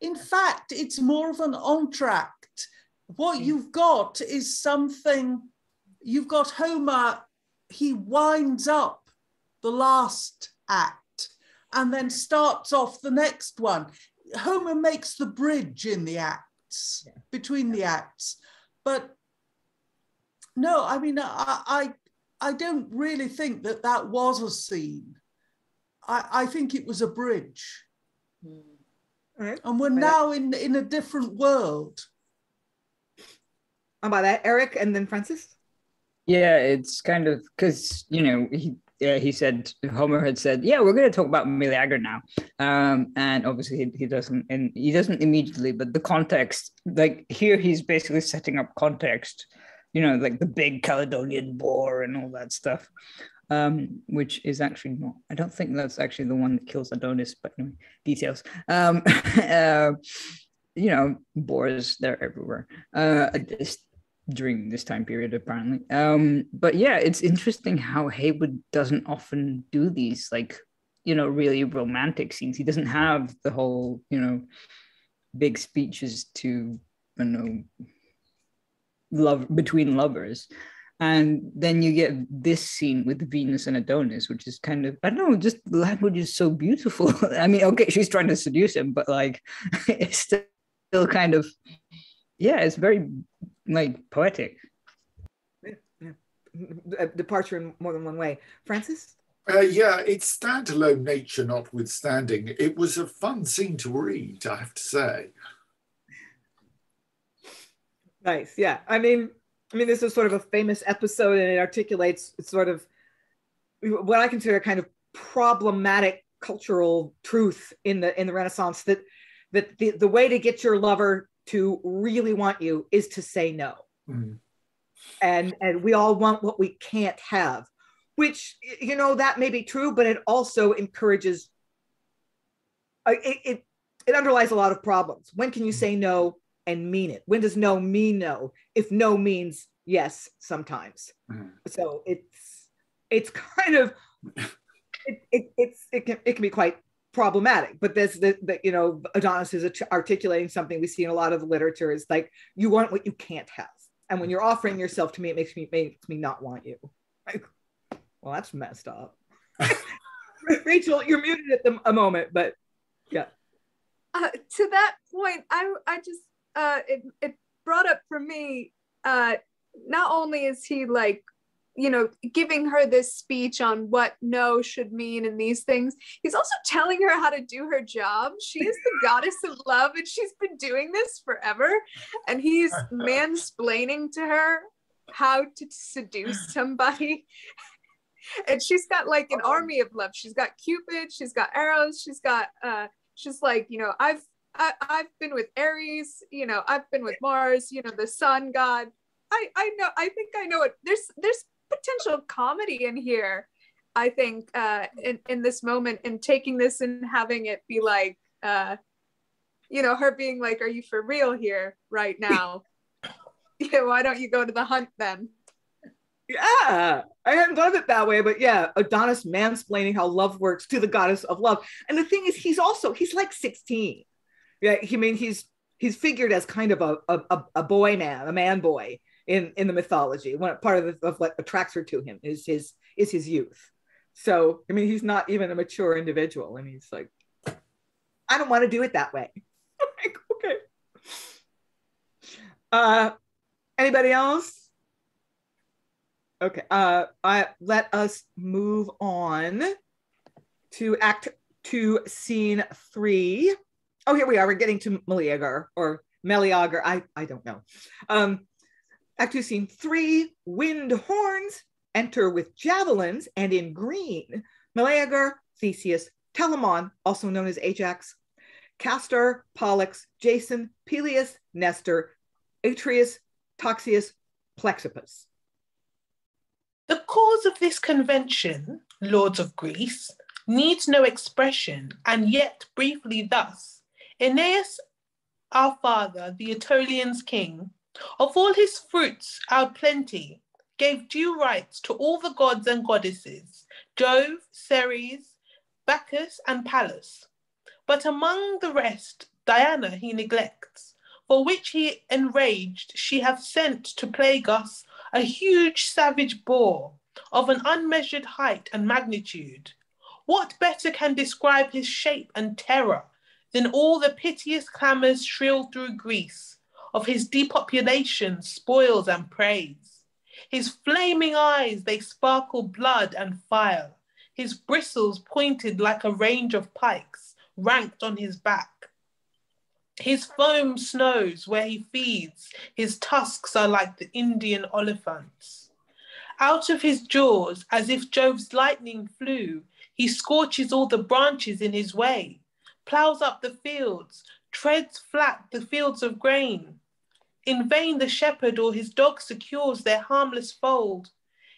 in fact, it's more of an entr'acte. What you've got is something. You've got Homer. He winds up the last act and then starts off the next one. Homer makes the bridge in the acts, between the acts. But no, I mean, I don't really think that was a scene. I think it was a bridge. Right. And we're now in a different world. How about that, Eric, and then Francis? Yeah, it's kind of because, he said, Homer had said, yeah, we're going to talk about Meleager now. And obviously he doesn't immediately, but the context, like here, he's basically setting up context, like the big Caledonian boar and all that stuff, which is actually not, I don't think that's actually the one that kills Adonis, but anyway, details. Boars, they're everywhere. During this time period, apparently. But yeah, it's interesting how Heywood doesn't often do these, really romantic scenes. He doesn't have the whole, big speeches to, love between lovers. And then you get this scene with Venus and Adonis, which is kind of, I don't know, just the language is so beautiful. I mean, okay, she's trying to seduce him, but it's still kind of, it's very poetic. A departure in more than one way. Francis? Its standalone nature notwithstanding, it was a fun scene to read, I have to say. Nice, yeah. I mean, this is sort of a famous episode, and it articulates sort of what I consider a kind of problematic cultural truth in the Renaissance, that the way to get your lover to really want you is to say no. Mm. And we all want what we can't have, which, that may be true, but it also encourages, it underlies a lot of problems. When can you say no and mean it? When does no mean no? If no means yes, sometimes. Mm. So it's kind of, it can be quite problematic, but there's Adonis is articulating something we see in a lot of literature, is like, you want what you can't have, and when you're offering yourself to me, it makes me not want you. Well, that's messed up. Rachel, you're muted at a moment, but yeah. To that point, I just it brought up for me, not only is he giving her this speech on what no should mean and these things, he's also telling her how to do her job. She is the goddess of love, and she's been doing this forever, and he's mansplaining to her how to seduce somebody. And she's got an army of love. She's got Cupid, she's got arrows, she's got she's like, I've been with Ares, I've been with Mars, the sun god. I think I know it. There's potential comedy in here, I think, in this moment, and taking this and having it be her being like, are you for real here right now? Why don't you go to the hunt then? Yeah, I hadn't thought of it that way, but yeah, Adonis mansplaining how love works to the goddess of love. And the thing is, he's like 16. Yeah, he's he's figured as kind of a boy man, a man boy in the mythology. One part of what attracts her to him is his youth. So I mean, he's not even a mature individual, and he's like, I don't want to do it that way. I'm like, okay. Anybody else? Okay. Let us move on to Act 2, Scene 3. Oh, here we are. We're getting to Meleager or Meleager. I don't know. Act 2, Scene 3. Wind horns enter with javelins, and in green, Meleager, Theseus, Telamon, also known as Ajax, Castor, Pollux, Jason, Peleus, Nestor, Atreus, Toxeus, Plexippus. The cause of this convention, lords of Greece, needs no expression, and yet briefly thus: Oeneus, our father, the Aetolians' king, of all his fruits our plenty, gave due rights to all the gods and goddesses, Jove, Ceres, Bacchus, and Pallas. But among the rest, Diana he neglects, for which he enraged she hath sent to plague us a huge savage boar of an unmeasured height and magnitude. What better can describe his shape and terror than all the piteous clamours shrill through Greece of his depopulation, spoils, and praise? His flaming eyes, they sparkle blood and fire, his bristles pointed like a range of pikes ranked on his back. His foam snows where he feeds, his tusks are like the Indian oliphants. Out of his jaws, as if Jove's lightning flew, he scorches all the branches in his way, ploughs up the fields, treads flat the fields of grain. In vain the shepherd or his dog secures their harmless fold.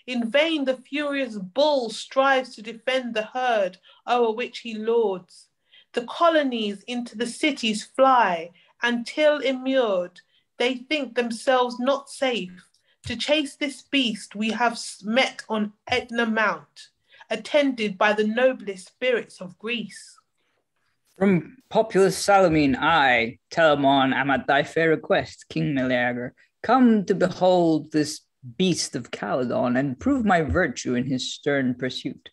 In vain the furious bull strives to defend the herd o'er which he lords. The colonies into the cities fly, until immured, they think themselves not safe to chase this beast we have met on Etna Mount, attended by the noblest spirits of Greece. From populous Salamine, I, Telamon, am at thy fair request, King Meleager, come to behold this beast of Calydon and prove my virtue in his stern pursuit.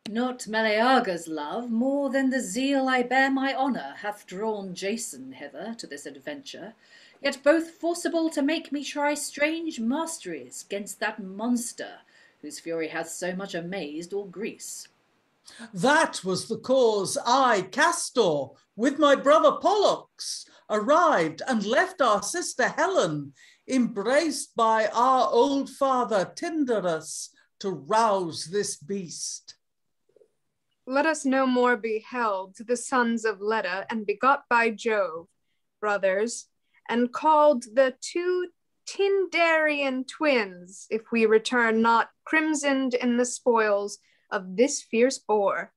Not Meleager's love, more than the zeal I bear my honour, hath drawn Jason hither to this adventure, yet both forcible to make me try strange masteries gainst that monster, whose fury hath so much amazed all Greece. That was the cause I, Castor, with my brother Pollux, arrived and left our sister Helen, embraced by our old father Tyndarus, to rouse this beast. Let us no more be held the sons of Leda and begot by Jove, brothers, and called the two Tyndarian twins, if we return not crimsoned in the spoils of this fierce boar.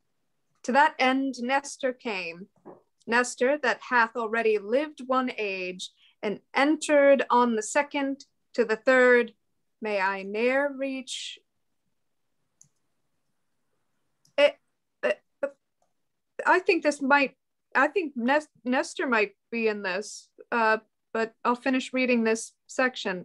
To that end Nestor came, Nestor that hath already lived one age, and entered on the second to the third, may I ne'er reach. I think Nestor might be in this, but I'll finish reading this section.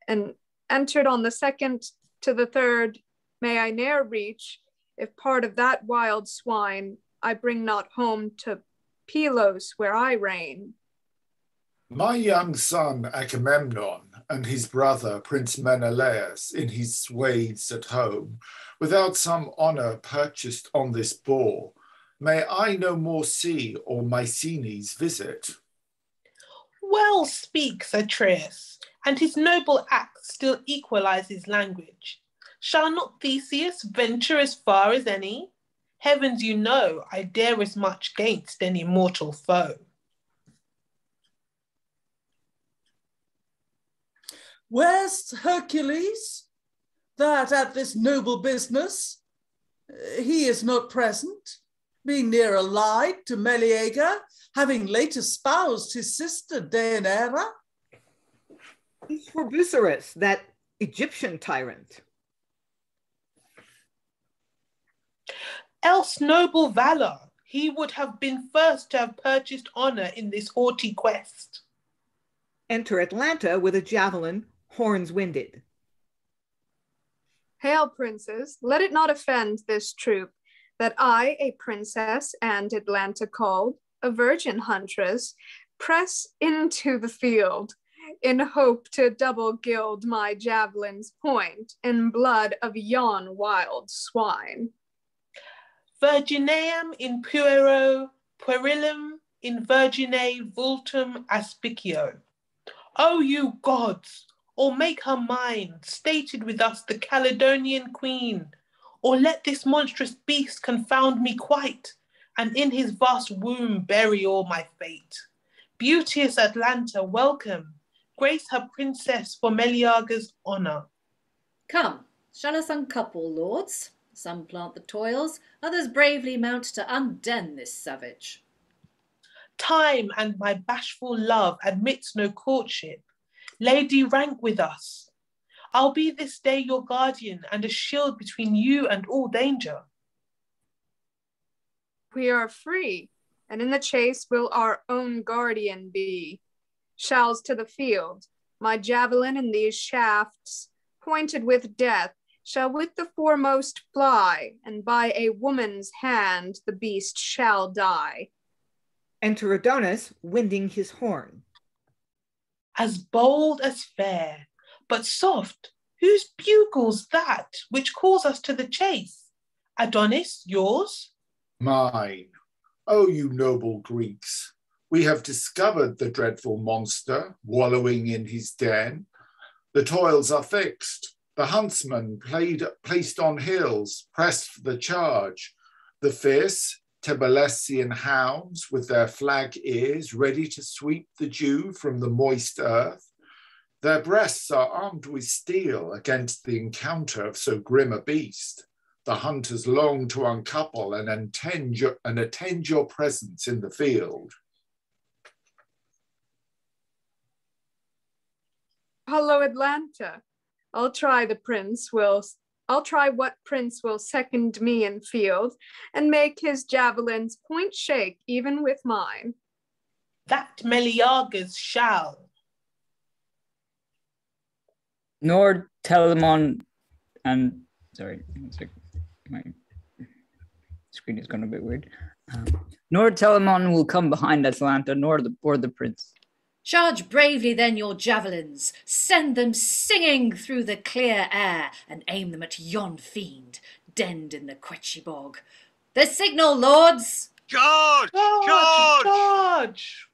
And entered on the second to the third, may I ne'er reach, if part of that wild swine I bring not home to Pylos where I reign. My young son Agamemnon and his brother Prince Menelaus in his swathes at home, without some honour purchased on this boar, may I no more see or Mycenes visit. Well speaks Atreus, and his noble act still equalizes language. Shall not Theseus venture as far as any? Heavens, you know, I dare as much gainst any mortal foe. Where's Hercules? That at this noble business he is not present, being near allied to Meleager, having late espoused his sister Deianeira. He's for Bucerus, that Egyptian tyrant. Else noble valor He would have been first to have purchased honour in this haughty quest. Enter Atalanta with a javelin, horns winded. Hail, princes, let it not offend this troop, that I, a princess and Atalanta called, a virgin huntress, press into the field, in hope to double gild my javelin's point in blood of yon wild swine. Virgineam in puero, puerilum in virgine vultum aspicio. O you gods, or make her mine, stated with us the Caledonian queen, or let this monstrous beast confound me quite, and in his vast womb bury all my fate. Beauteous Atalanta, welcome, grace her princess for Meleager's honour. Come, shall us uncouple, lords? Some plant the toils, others bravely mount to undem this savage. Time and my bashful love admits no courtship. Lady, rank with us. I'll be this day your guardian and a shield between you and all danger. We are free, and in the chase will our own guardian be. Shalls to the field, my javelin in these shafts, pointed with death, shall with the foremost fly, and by a woman's hand the beast shall die. Enter Adonis, winding his horn. As bold as fair, but soft, whose bugle's that which calls us to the chase? Adonis, yours? Mine. O you noble Greeks, we have discovered the dreadful monster wallowing in his den. The toils are fixed. The huntsmen placed on hills, pressed for the charge. The fierce Tebelesian hounds with their flag ears ready to sweep the dew from the moist earth. Their breasts are armed with steel against the encounter of so grim a beast. The hunters long to uncouple and attend your presence in the field. Hello, Atalanta. I'll try what prince will second me in field and make his javelin's point shake even with mine. That Meleager's shall. Nor Telamon and sorry, my screen is going a bit weird. Nor Telamon will come behind Atalanta, nor the prince. Charge bravely then your javelins, send them singing through the clear air, and aim them at yon fiend, denned in the quetchy bog. The signal, lords! Charge! Charge! Charge!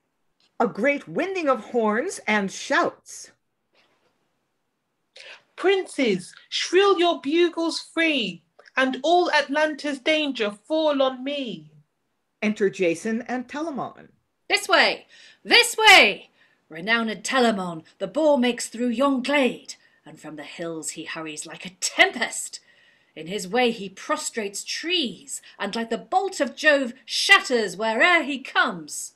A great winding of horns and shouts. Princes, shrill your bugles free, and all Atlanta's danger fall on me. Enter Jason and Telamon. This way! This way! Renowned Telamon, the boar makes through yon glade, and from the hills he hurries like a tempest. In his way he prostrates trees, and like the bolt of Jove shatters where'er he comes.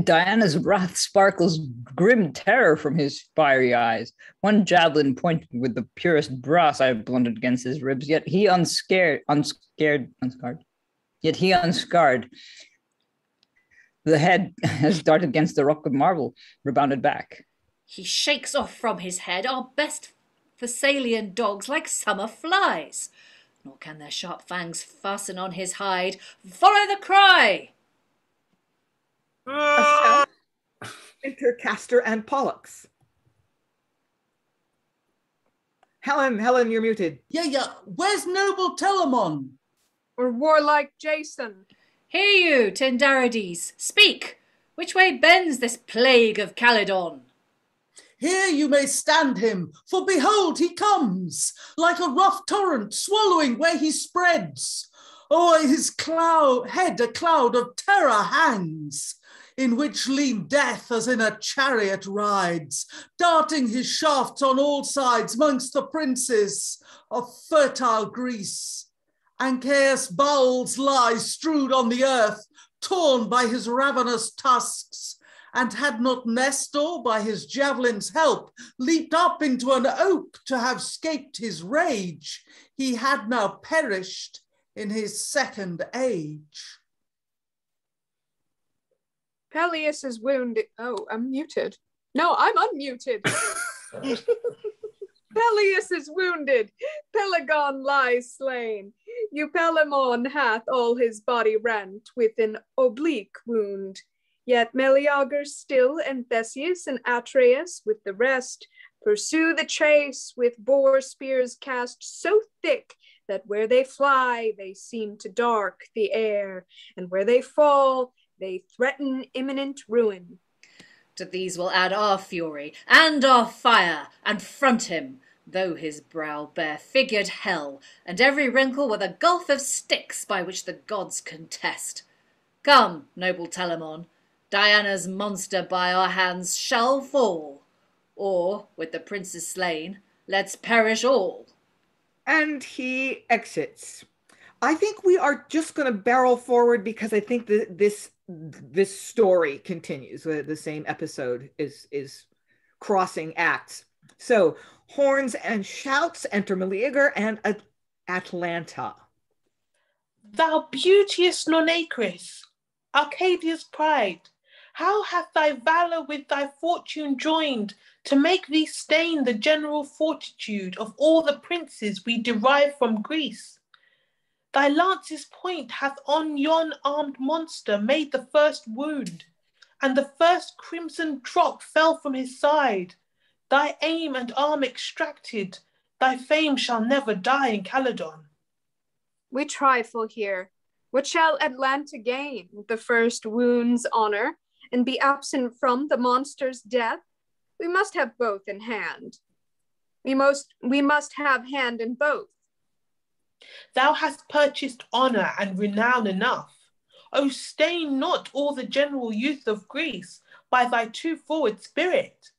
Diana's wrath sparkles grim terror from his fiery eyes. One javelin pointed with the purest brass I have blunted against his ribs, yet he unscarred. The head has darted against the rock of marble, rebounded back. He shakes off from his head our best Thessalian dogs like summer flies, nor can their sharp fangs fasten on his hide. Follow the cry! Enter Castor and Pollux. Helen, you're muted. Yeah. Where's noble Telamon? Or warlike Jason? Hear you, Tindarides, speak! Which way bends this plague of Caledon? Here you may stand him, for behold he comes, like a rough torrent swallowing where he spreads. O'er his head a cloud of terror hangs, in which lean death as in a chariot rides, darting his shafts on all sides mongst the princes of fertile Greece. Ancaeus' bowels lie strewed on the earth, torn by his ravenous tusks, and had not Nestor, by his javelin's help, leaped up into an oak to have scaped his rage, he had now perished in his second age. Peleus is wounded. Oh, I'm muted. No, I'm unmuted. Peleus is wounded. Pelagon lies slain. Eupelemon hath all his body rent with an oblique wound. Yet Meleager still and Theseus and Atreus with the rest pursue the chase with boar spears cast so thick that where they fly they seem to dark the air, and where they fall they threaten imminent ruin. To these we'll add our fury and our fire, and front him, though his brow bear figured hell, and every wrinkle with a gulf of Styx by which the gods contest. Come, noble Telamon, Diana's monster by our hands shall fall, or, with the princes slain, let's perish all. And he exits. I think we are just going to barrel forward because I think that this story continues. The same episode is crossing acts. So horns and shouts enter Meleager and Atlanta. Thou beauteous Nonacris, Arcadia's pride, how hath thy valour with thy fortune joined to make thee stain the general fortitude of all the princes we derive from Greece? Thy lance's point hath on yon armed monster made the first wound, and the first crimson drop fell from his side. Thy aim and arm extracted, thy fame shall never die in Caledon. We trifle here. What shall Atlanta gain? The first wound's honour, and be absent from the monster's death? We must have both in hand. We must have hand in both. Thou hast purchased honour and renown enough. O stain not all the general youth of Greece by thy too forward spirit.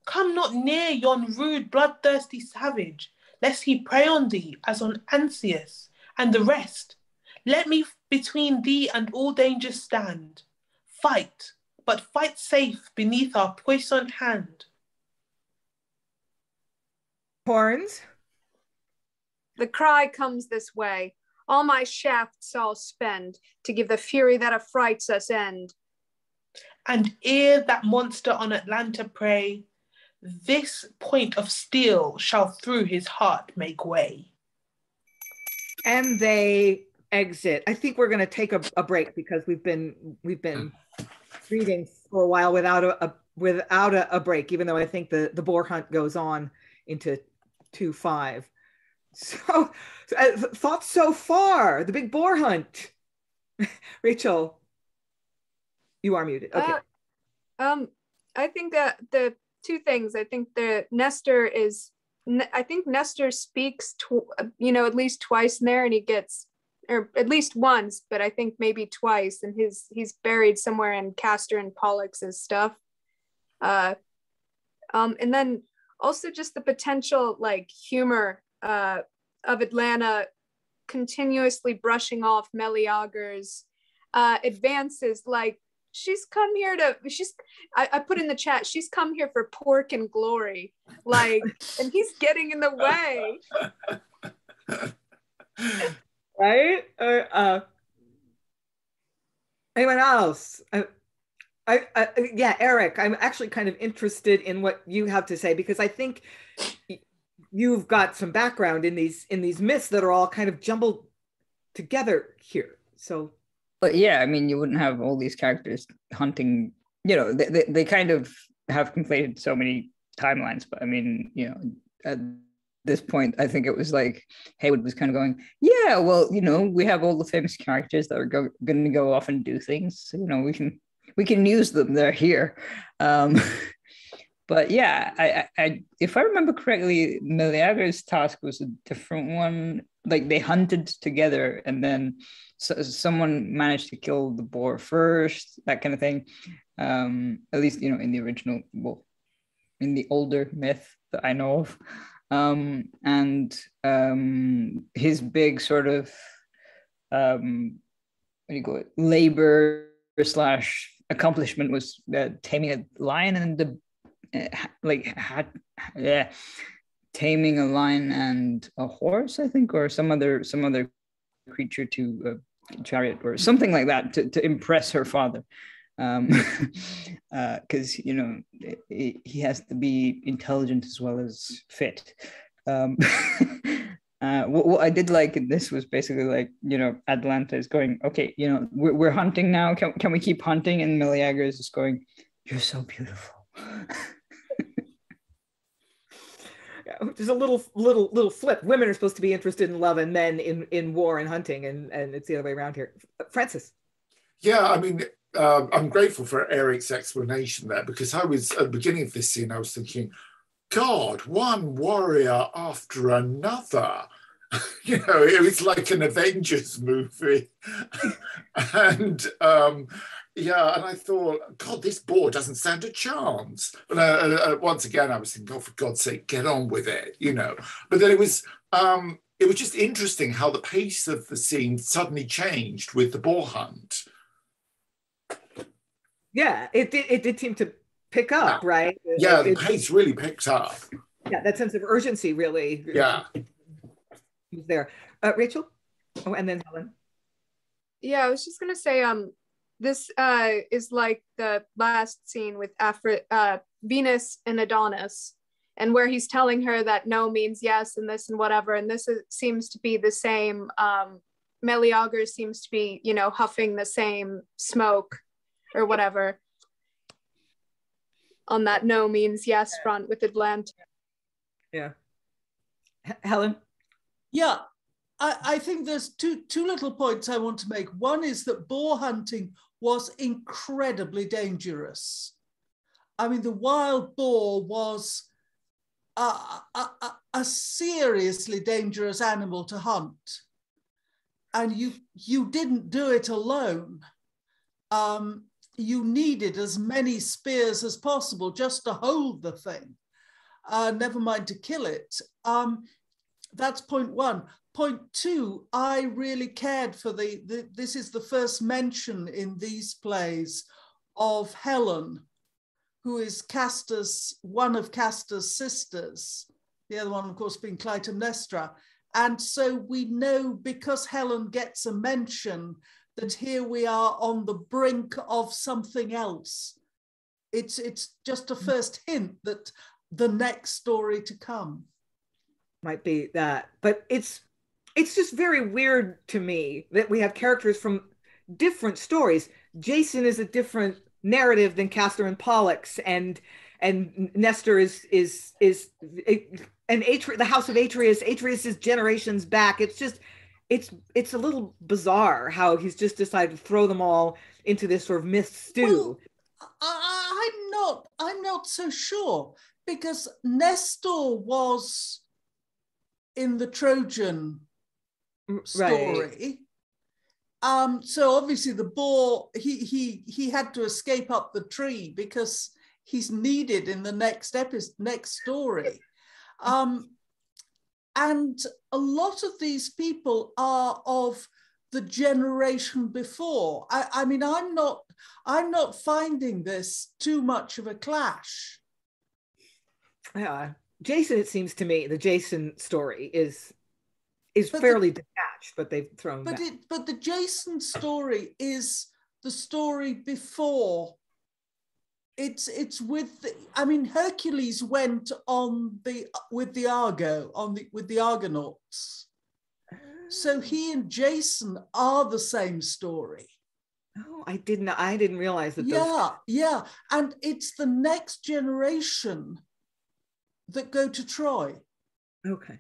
Come not near yon rude bloodthirsty savage, lest he prey on thee as on Anceus and the rest. Let me between thee and all dangers stand. Fight, but fight safe beneath our puissant hand. Horns. The cry comes this way. All my shafts I'll spend to give the fury that affrights us end. And ere that monster on Atlanta prey, this point of steel shall through his heart make way. And they exit. I think we're going to take a break because we've been reading for a while without a break, even though I think the boar hunt goes on into 2-5. So, thoughts so far, the big boar hunt. Rachael, you are muted. Okay. I think that the two things. I think Nestor speaks, at least twice in there, and he gets, or at least once, but I think maybe twice, and he's buried somewhere in Castor and Pollux's stuff. And then also just the potential humor of Atlanta continuously brushing off Meleager's advances. She's come here I put in the chat, she's come here for pork and glory, and he's getting in the way. Right? Anyone else? Yeah, Eric, I'm actually kind of interested in what you have to say, because I think you've got some background in these myths that are all kind of jumbled together here. So, but yeah, I mean, you wouldn't have all these characters hunting. They kind of have conflated so many timelines. But I mean, at this point, I think it was Heywood was kind of going, yeah, well, we have all the famous characters that are going to go off and do things. So, we can use them. They're here. But yeah, I if I remember correctly, Meleager's task was a different one. They hunted together, and then someone managed to kill the boar first, that kind of thing. At least, in the original, in the older myth that I know of. And his big sort of, labor / accomplishment was taming a lion and taming a lion and a horse, I think, or some other creature to a chariot or something like that to impress her father. Because he has to be intelligent as well as fit. What I did like in this was basically like, Atalanta is going, okay, we're hunting now. Can we keep hunting? And Meleager is just going, you're so beautiful. There's a little flip. Women are supposed to be interested in love and men in war and hunting, and it's the other way around here. Francis. Yeah, I mean, I'm grateful for Eric's explanation there, because I was, at the beginning of this scene, I was thinking, God, one warrior after another. It was like an Avengers movie. And I thought, God, this boar doesn't stand a chance. But once again, I was thinking, oh, for God's sake, get on with it, But then it was just interesting how the pace of the scene suddenly changed with the boar hunt. Yeah, it did seem to pick up, right? Yeah, the pace really picked up. Yeah, that sense of urgency really. Yeah. Was there. Rachael? Oh, and then Helen. Yeah, I was just gonna say, this is like the last scene with Venus and Adonis, and where he's telling her that no means yes and this and whatever, and this seems to be the same. Meleager seems to be, huffing the same smoke or whatever on that no means yes front with Atlanta. Yeah. Helen? Yeah, I think there's two little points I want to make. One is that boar hunting was incredibly dangerous. I mean, the wild boar was a seriously dangerous animal to hunt. And you didn't do it alone. You needed as many spears as possible just to hold the thing, never mind to kill it. That's point one. Point two, I really cared for this is the first mention in these plays of Helen, who is one of Castor's sisters, the other one, of course, being Clytemnestra. And so we know, because Helen gets a mention, that here we are on the brink of something else. It's just a first hint that the next story to come might be that. But it's just very weird to me that we have characters from different stories. Jason is a different narrative than Castor and Pollux, and Nestor is the house of Atreus. Atreus is generations back. It's a little bizarre how he's just decided to throw them all into this sort of myth stew. Well, I'm not so sure, because Nestor was in the Trojan story. Right. So obviously the boar, he had to escape up the tree because he's needed in the next story. And a lot of these people are of the generation before. I mean, I'm not finding this too much of a clash. Yeah, Jason, it seems to me, the Jason story is fairly detached, but they've thrown that. But the Jason story is the story before. It's with Hercules went with the Argonauts. So he and Jason are the same story. Oh, I didn't realize that. Yeah. And it's the next generation that go to Troy. Okay.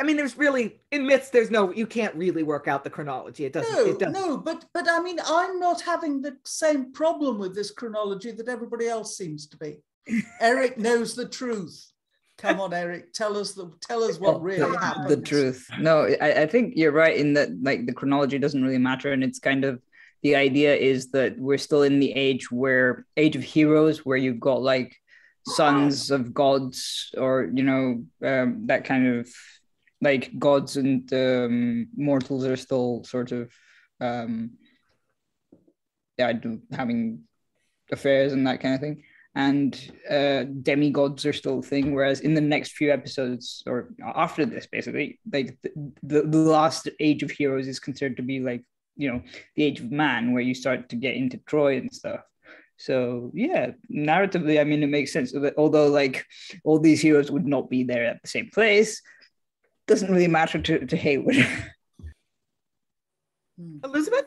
I mean, there's really, in myths, you can't really work out the chronology. It doesn't. No, but I mean, I'm not having the same problem with this chronology that everybody else seems to be. Eric knows the truth. Come on, Eric, tell us what really happened. The truth. No, I think you're right in that, like, the chronology doesn't really matter, and it's kind of, the idea is that we're still in the age of heroes, where you've got like sons of gods, or that kind of, like, gods and mortals are still sort of having affairs and that kind of thing. and demigods are still a thing. Whereas in the next few episodes, or after this, basically, like the last age of heroes is considered to be like, you know, the age of man, where you start to get into Troy and stuff. So yeah, narratively, I mean, it makes sense that although like all these heroes would not be there at the same place, doesn't really matter to Heywood. Elizabeth?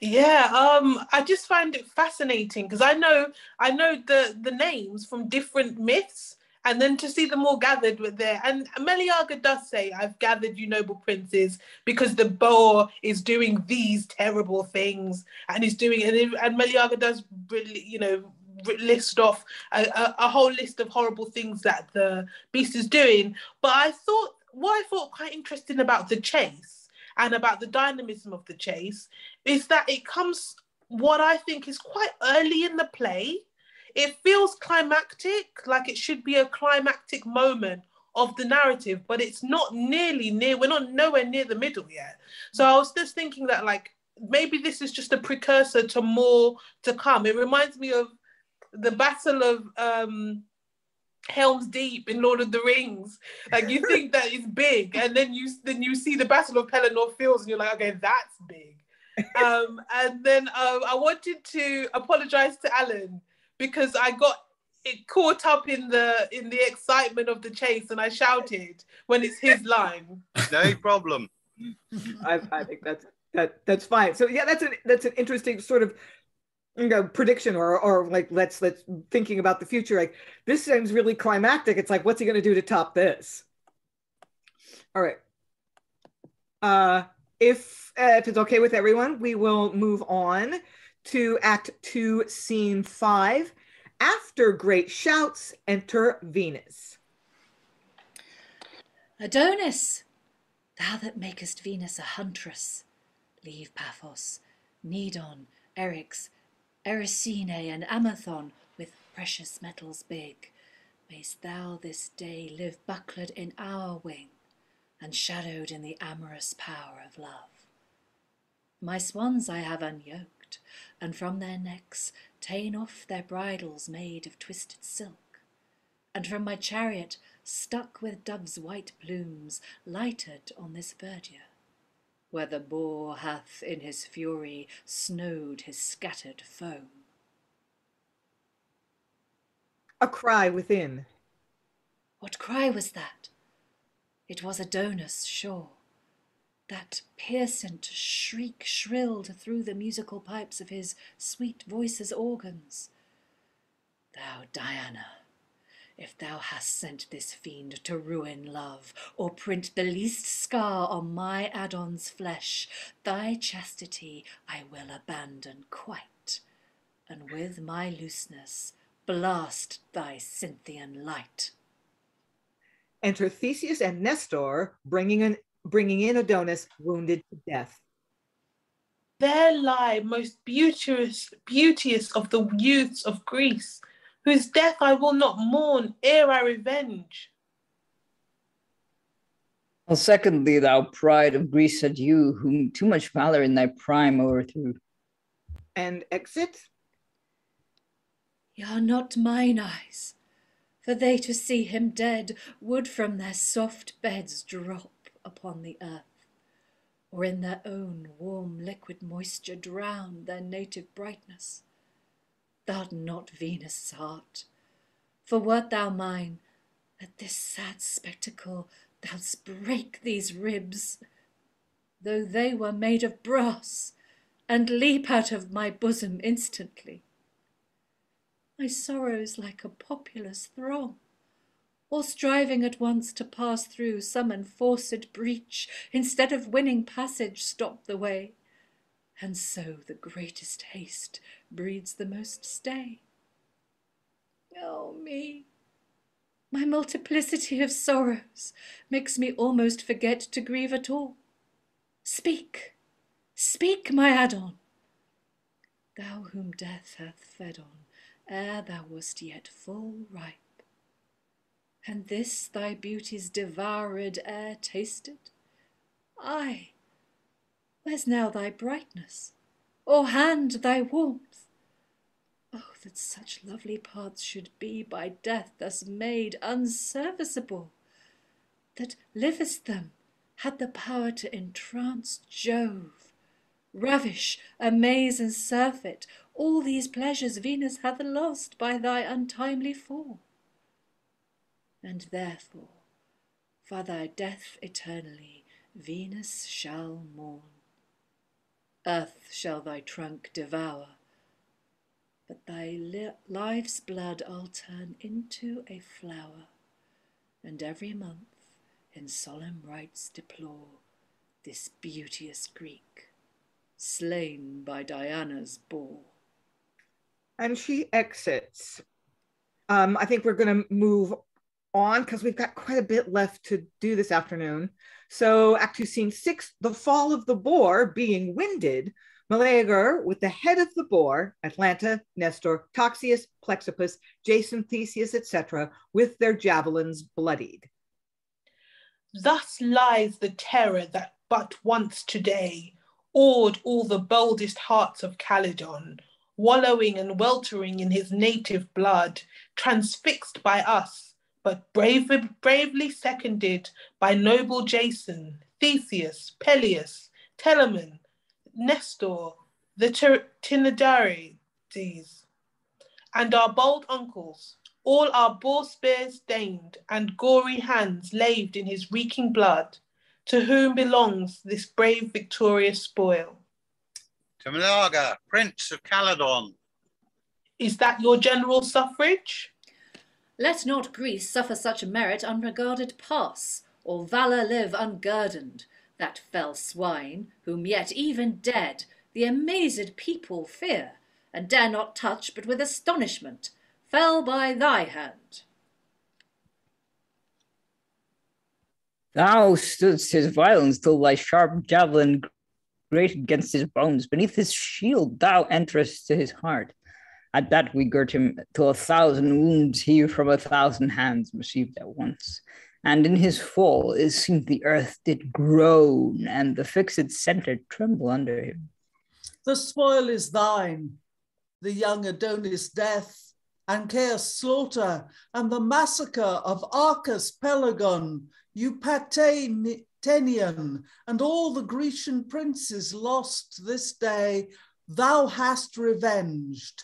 Yeah, I just find it fascinating because I know the names from different myths, and then to see them all gathered with there. And Meleager does say, "I've gathered you, noble princes, because the boar is doing these terrible things, and is doing." And Meleager does really, you know, list off a whole list of horrible things that the beast is doing. But I thought quite interesting about the chase and about the dynamism of the chase is that it comes, what I think is quite early in the play. It feels climactic, like it should be a climactic moment of the narrative, but it's not nearly near, we're not nowhere near the middle yet. So I was just thinking that like, maybe this is just a precursor to more to come. It reminds me of the Battle of Helm's Deep in Lord of the Rings. Like you think that it's big, and then you see the Battle of Pelennor Fields, and you're like, okay, that's big. And then I wanted to apologize to Alan because I got it caught up in the excitement of the chase, and I shouted when it's his line. No problem. I think that's fine. So yeah, that's an interesting sort of, you know, prediction or like let's thinking about the future. Like this seems really climactic. It's like, what's he going to do to top this? All right. If it's okay with everyone, we will move on to Act 2, Scene 5. After great shouts, enter Venus. Adonis, thou that makest Venus a huntress, leave Paphos, Nedon, Eryx, Erycine, and Amathon with precious metals big. Mayst thou this day live bucklered in our wing, and shadowed in the amorous power of love. My swans I have unyoked, and from their necks ta'en off their bridles made of twisted silk, and from my chariot, stuck with doves' white plumes, lighted on this verdure, where the boar hath in his fury snowed his scattered foam. A cry within. What cry was that? It was Adonis, sure. That piercent shriek shrilled through the musical pipes of his sweet voice's organs. Thou, Diana, if thou hast sent this fiend to ruin love, or print the least scar on my Adon's flesh, thy chastity I will abandon quite, and with my looseness blast thy Cynthian light. Enter Theseus and Nestor, bringing in Adonis, wounded to death. There lie most beauteous of the youths of Greece, whose death I will not mourn ere I revenge. Well, secondly, thou pride of Greece adieu, whom too much valor in thy prime overthrew. And exit. Ye are not mine eyes, for they to see him dead would from their soft beds drop upon the earth, or in their own warm liquid moisture drown their native brightness. Thou'rt not Venus' heart, for wert thou mine, at this sad spectacle thou'dst break these ribs, though they were made of brass, and leap out of my bosom instantly. My sorrows like a populous throng, all striving at once to pass through some enforced breach, instead of winning passage stop the way, and so the greatest haste breeds the most stay. Oh me, my multiplicity of sorrows makes me almost forget to grieve at all. Speak, speak, my Adon, thou whom death hath fed on ere thou wast yet full ripe, and this thy beauty's devoured air tasted? Ay, where's now thy brightness, or hand thy warmth? Oh, that such lovely parts should be by death thus made unserviceable, that livest them had the power to entrance Jove, ravish, amaze, and surfeit. All these pleasures Venus hath lost by thy untimely fall. And therefore, for thy death eternally, Venus shall mourn. Earth shall thy trunk devour, but thy life's blood I'll turn into a flower, and every month in solemn rites deplore this beauteous Greek, slain by Diana's boar. And she exits. I think we're going to move on because we've got quite a bit left to do this afternoon. So Act 2, Scene 6, the fall of the boar being winded, Meleager with the head of the boar, Atalanta, Nestor, Toxeus, Plexippus, Jason, Theseus, etc., with their javelins bloodied. Thus lies the terror that but once today awed all the boldest hearts of Calydon, wallowing and weltering in his native blood, transfixed by us, but bravely seconded by noble Jason, Theseus, Peleus, Telamon, Nestor, the Tyndaretes, and our bold uncles, all our boar spears stained and gory hands laved in his reeking blood, to whom belongs this brave victorious spoil. To Meleager, Prince of Calydon. Is that your general suffrage? Let not Greece suffer such merit unregarded pass, or valour live unguerdoned, that fell swine, whom yet even dead the amazed people fear, and dare not touch but with astonishment, fell by thy hand. Thou stoodst his violence till thy sharp javelin grated against his bones. Beneath his shield thou enterest to his heart. At that we girt him till 1,000 wounds he from 1,000 hands received at once. And in his fall it seemed the earth did groan, and the fixed centre tremble under him. The spoil is thine, the young Adonis' death, Ancaeus' slaughter, and the massacre of Arcas, Pelagon, Eupatenian, and all the Grecian princes lost this day, thou hast revenged.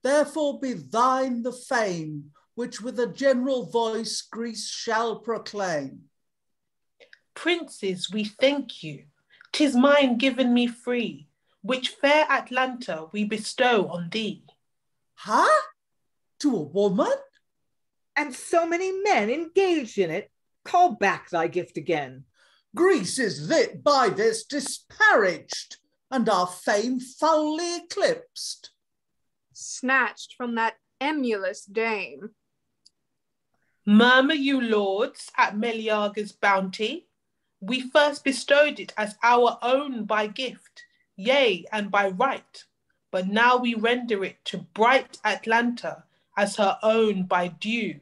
Therefore be thine the fame, which with a general voice Greece shall proclaim. Princes, we thank you. 'Tis mine given me free, which fair Atalanta we bestow on thee. Huh? To a woman? And so many men engaged in it, call back thy gift again. Greece is lit by this disparaged, and our fame foully eclipsed. Snatched from that emulous dame. Murmur you, lords, at Meleager's bounty. We first bestowed it as our own by gift, yea, and by right. But now we render it to bright Atalanta as her own by due,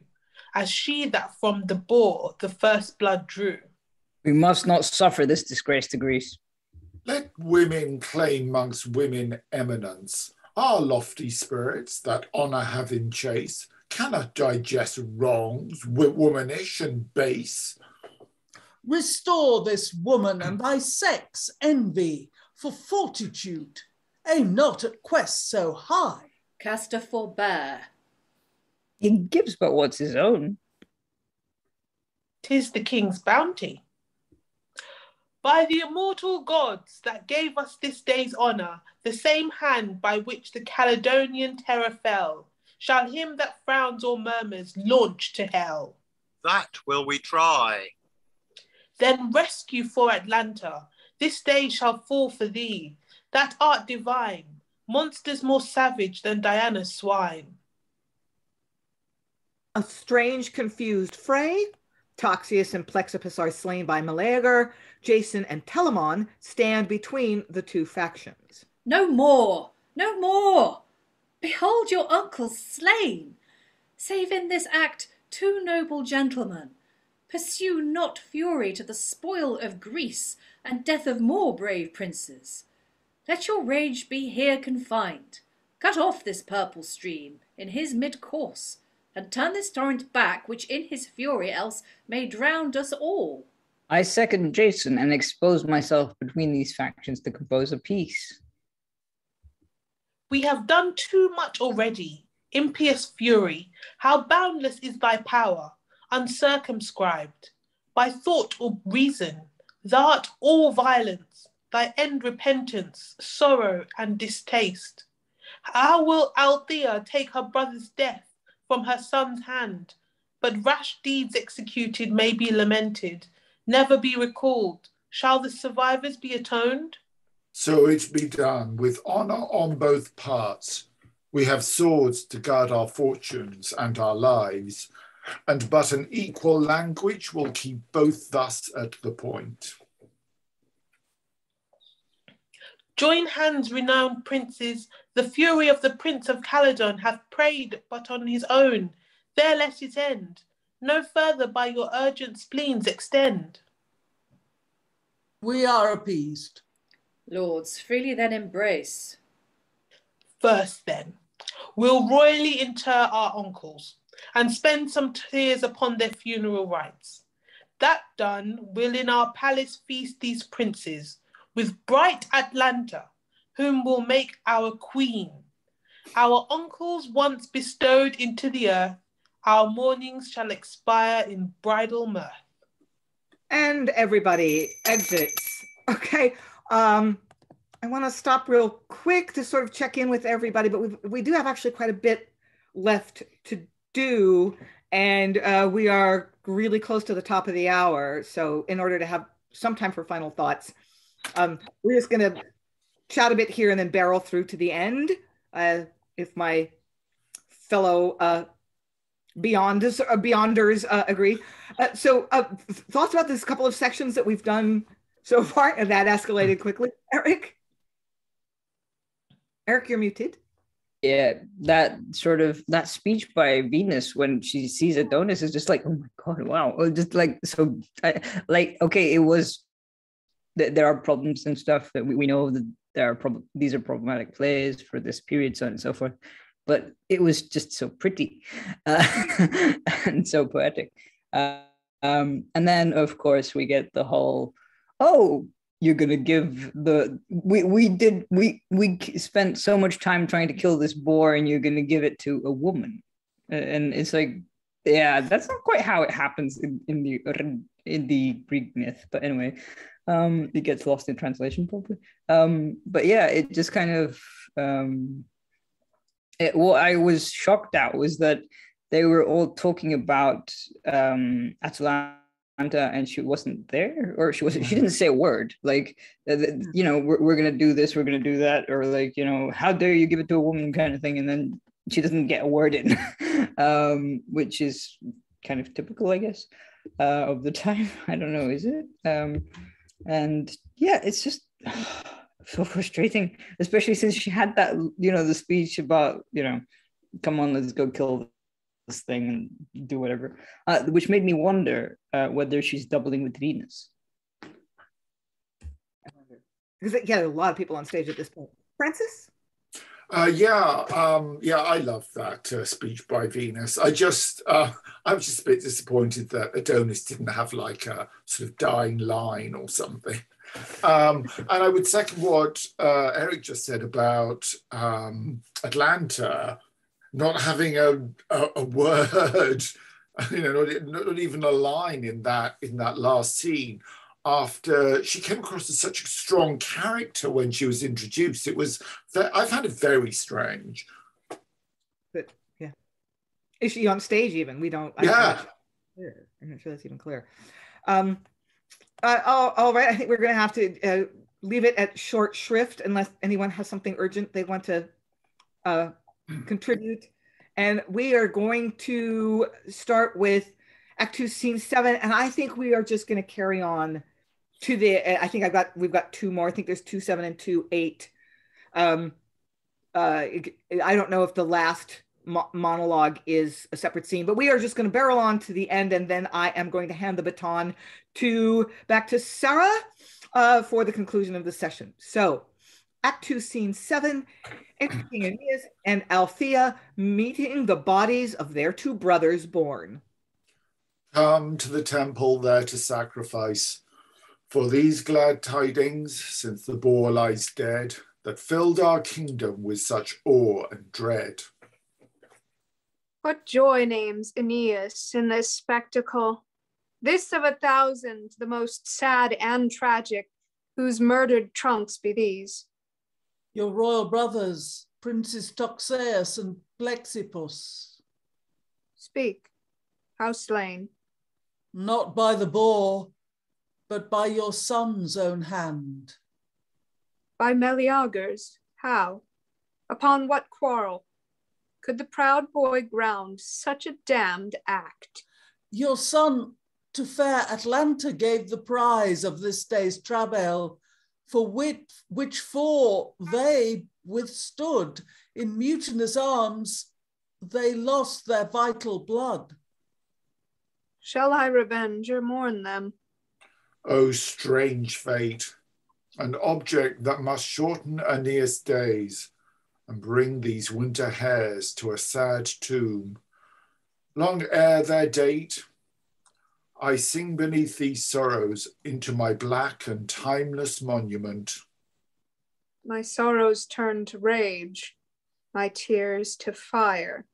as she that from the boar the first blood drew. We must not suffer this disgrace to Greece. Let women claim 'mongst women eminence. Our lofty spirits that honour have in chase cannot digest wrongs, womanish and base. Restore this woman and thy sex envy for fortitude. Aim not at quest so high. Castor forbear. He gives but what's his own. 'Tis the king's bounty. By the immortal gods that gave us this day's honour, the same hand by which the Caledonian terror fell, shall him that frowns or murmurs launch to hell. That will we try. Then rescue for Atalanta, this day shall fall for thee, that art divine, monsters more savage than Diana's swine. A strange, confused fray. Toxeus and Plexippus are slain by Meleager. Jason and Telamon stand between the two factions. No more, no more. Behold your uncles slain. Save in this act 2 noble gentlemen. Pursue not fury to the spoil of Greece and death of more brave princes. Let your rage be here confined. cut off this purple stream in his mid-course, and turn this torrent back, which in his fury else may drown us all. I second Jason and expose myself between these factions to compose a peace. We have done too much already. Impious fury, how boundless is thy power, uncircumscribed. By thought or reason, thou art all violence, thy end repentance, sorrow and distaste. How will Althea take her brother's death from her son's hand? But rash deeds executed may be lamented, never be recalled. Shall the survivors be atoned? So it be done, with honour on both parts. We have swords to guard our fortunes and our lives, and but an equal language will keep both thus at the point. Join hands, renowned princes. The fury of the Prince of Caledon hath preyed but on his own. There let it end. No further by your urgent spleens extend. We are appeased. Lords, freely then embrace. First then, we'll royally inter our uncles, and spend some tears upon their funeral rites. That done, we'll in our palace feast these princes, with bright Atalanta, whom we'll make our queen. Our uncles once bestowed into the earth, our mournings shall expire in bridal mirth. And everybody exits. Okay. I want to stop real quick to sort of check in with everybody, but we do have actually quite a bit left to do, and we are really close to the top of the hour. So in order to have some time for final thoughts, we're just going to chat a bit here and then barrel through to the end, if my fellow beyonders agree. So thoughts about this couple of sections that we've done so far, and that escalated quickly. Eric, you're muted. Yeah, that speech by Venus when she sees Adonis is just like, oh my God, wow. Just like, so okay, it was, there are problems and stuff that we know that these are problematic plays for this period, so on and so forth. But it was just so pretty and so poetic. And then, of course, we get the whole, you're gonna give we spent so much time trying to kill this boar, and you're gonna give it to a woman, and it's like, yeah, that's not quite how it happens in the Greek myth. But anyway, it gets lost in translation probably. But yeah, it just kind of what I was shocked at was that they were all talking about Atalanta, and she wasn't there, or she didn't say a word, like, we're gonna do this, we're gonna do that, or like, how dare you give it to a woman, kind of thing. And then she doesn't get a word in, which is kind of typical, I guess, of the time. I don't know, is it? And yeah, it's just so frustrating, especially since she had that, the speech about, come on, let's go kill this thing and do whatever, which made me wonder whether she's doubling with Venus. Because there are a lot of people on stage at this point. Francis? I love that speech by Venus. I was just a bit disappointed that Adonis didn't have like a sort of dying line or something. And I would second what Eric just said about Atlanta not having a word, not even a line in that last scene. After she came across as such a strong character when she was introduced, I found it very strange. But yeah, is she on stage even? We don't. I'm not sure that's even clear. All right, I think we're going to have to leave it at short shrift unless anyone has something urgent they want to contribute. And we are going to start with Act 2, Scene 7, and I think we are just going to carry on to I think we've got two more. I think there's 2-7 and 2-8. I don't know if the last monologue is a separate scene, but we are just going to barrel on to the end, and then I am going to hand the baton back to Sarah for the conclusion of the session. So Act 2, Scene 7, enter King Oeneus and Althea meeting the bodies of their two brothers born. Come to the temple there to sacrifice. For these glad tidings, since the boar lies dead, that filled our kingdom with such awe and dread. What joy names Aeneas in this spectacle? This of 1,000, the most sad and tragic, whose murdered trunks be these. Your royal brothers, Princes Toxeus and Plexippus. Speak, how slain? Not by the boar, but by your son's own hand. By Meleager's, how? Upon what quarrel? Could the proud boy ground such a damned act? Your son to fair Atlanta gave the prize of this day's travail, for which four they withstood in mutinous arms, they lost their vital blood. Shall I revenge or mourn them? O strange fate, an object that must shorten Aeneas' days and bring these winter hairs to a sad tomb. Long ere their date, I sing beneath these sorrows into my black and timeless monument. My sorrows turn to rage, my tears to fire,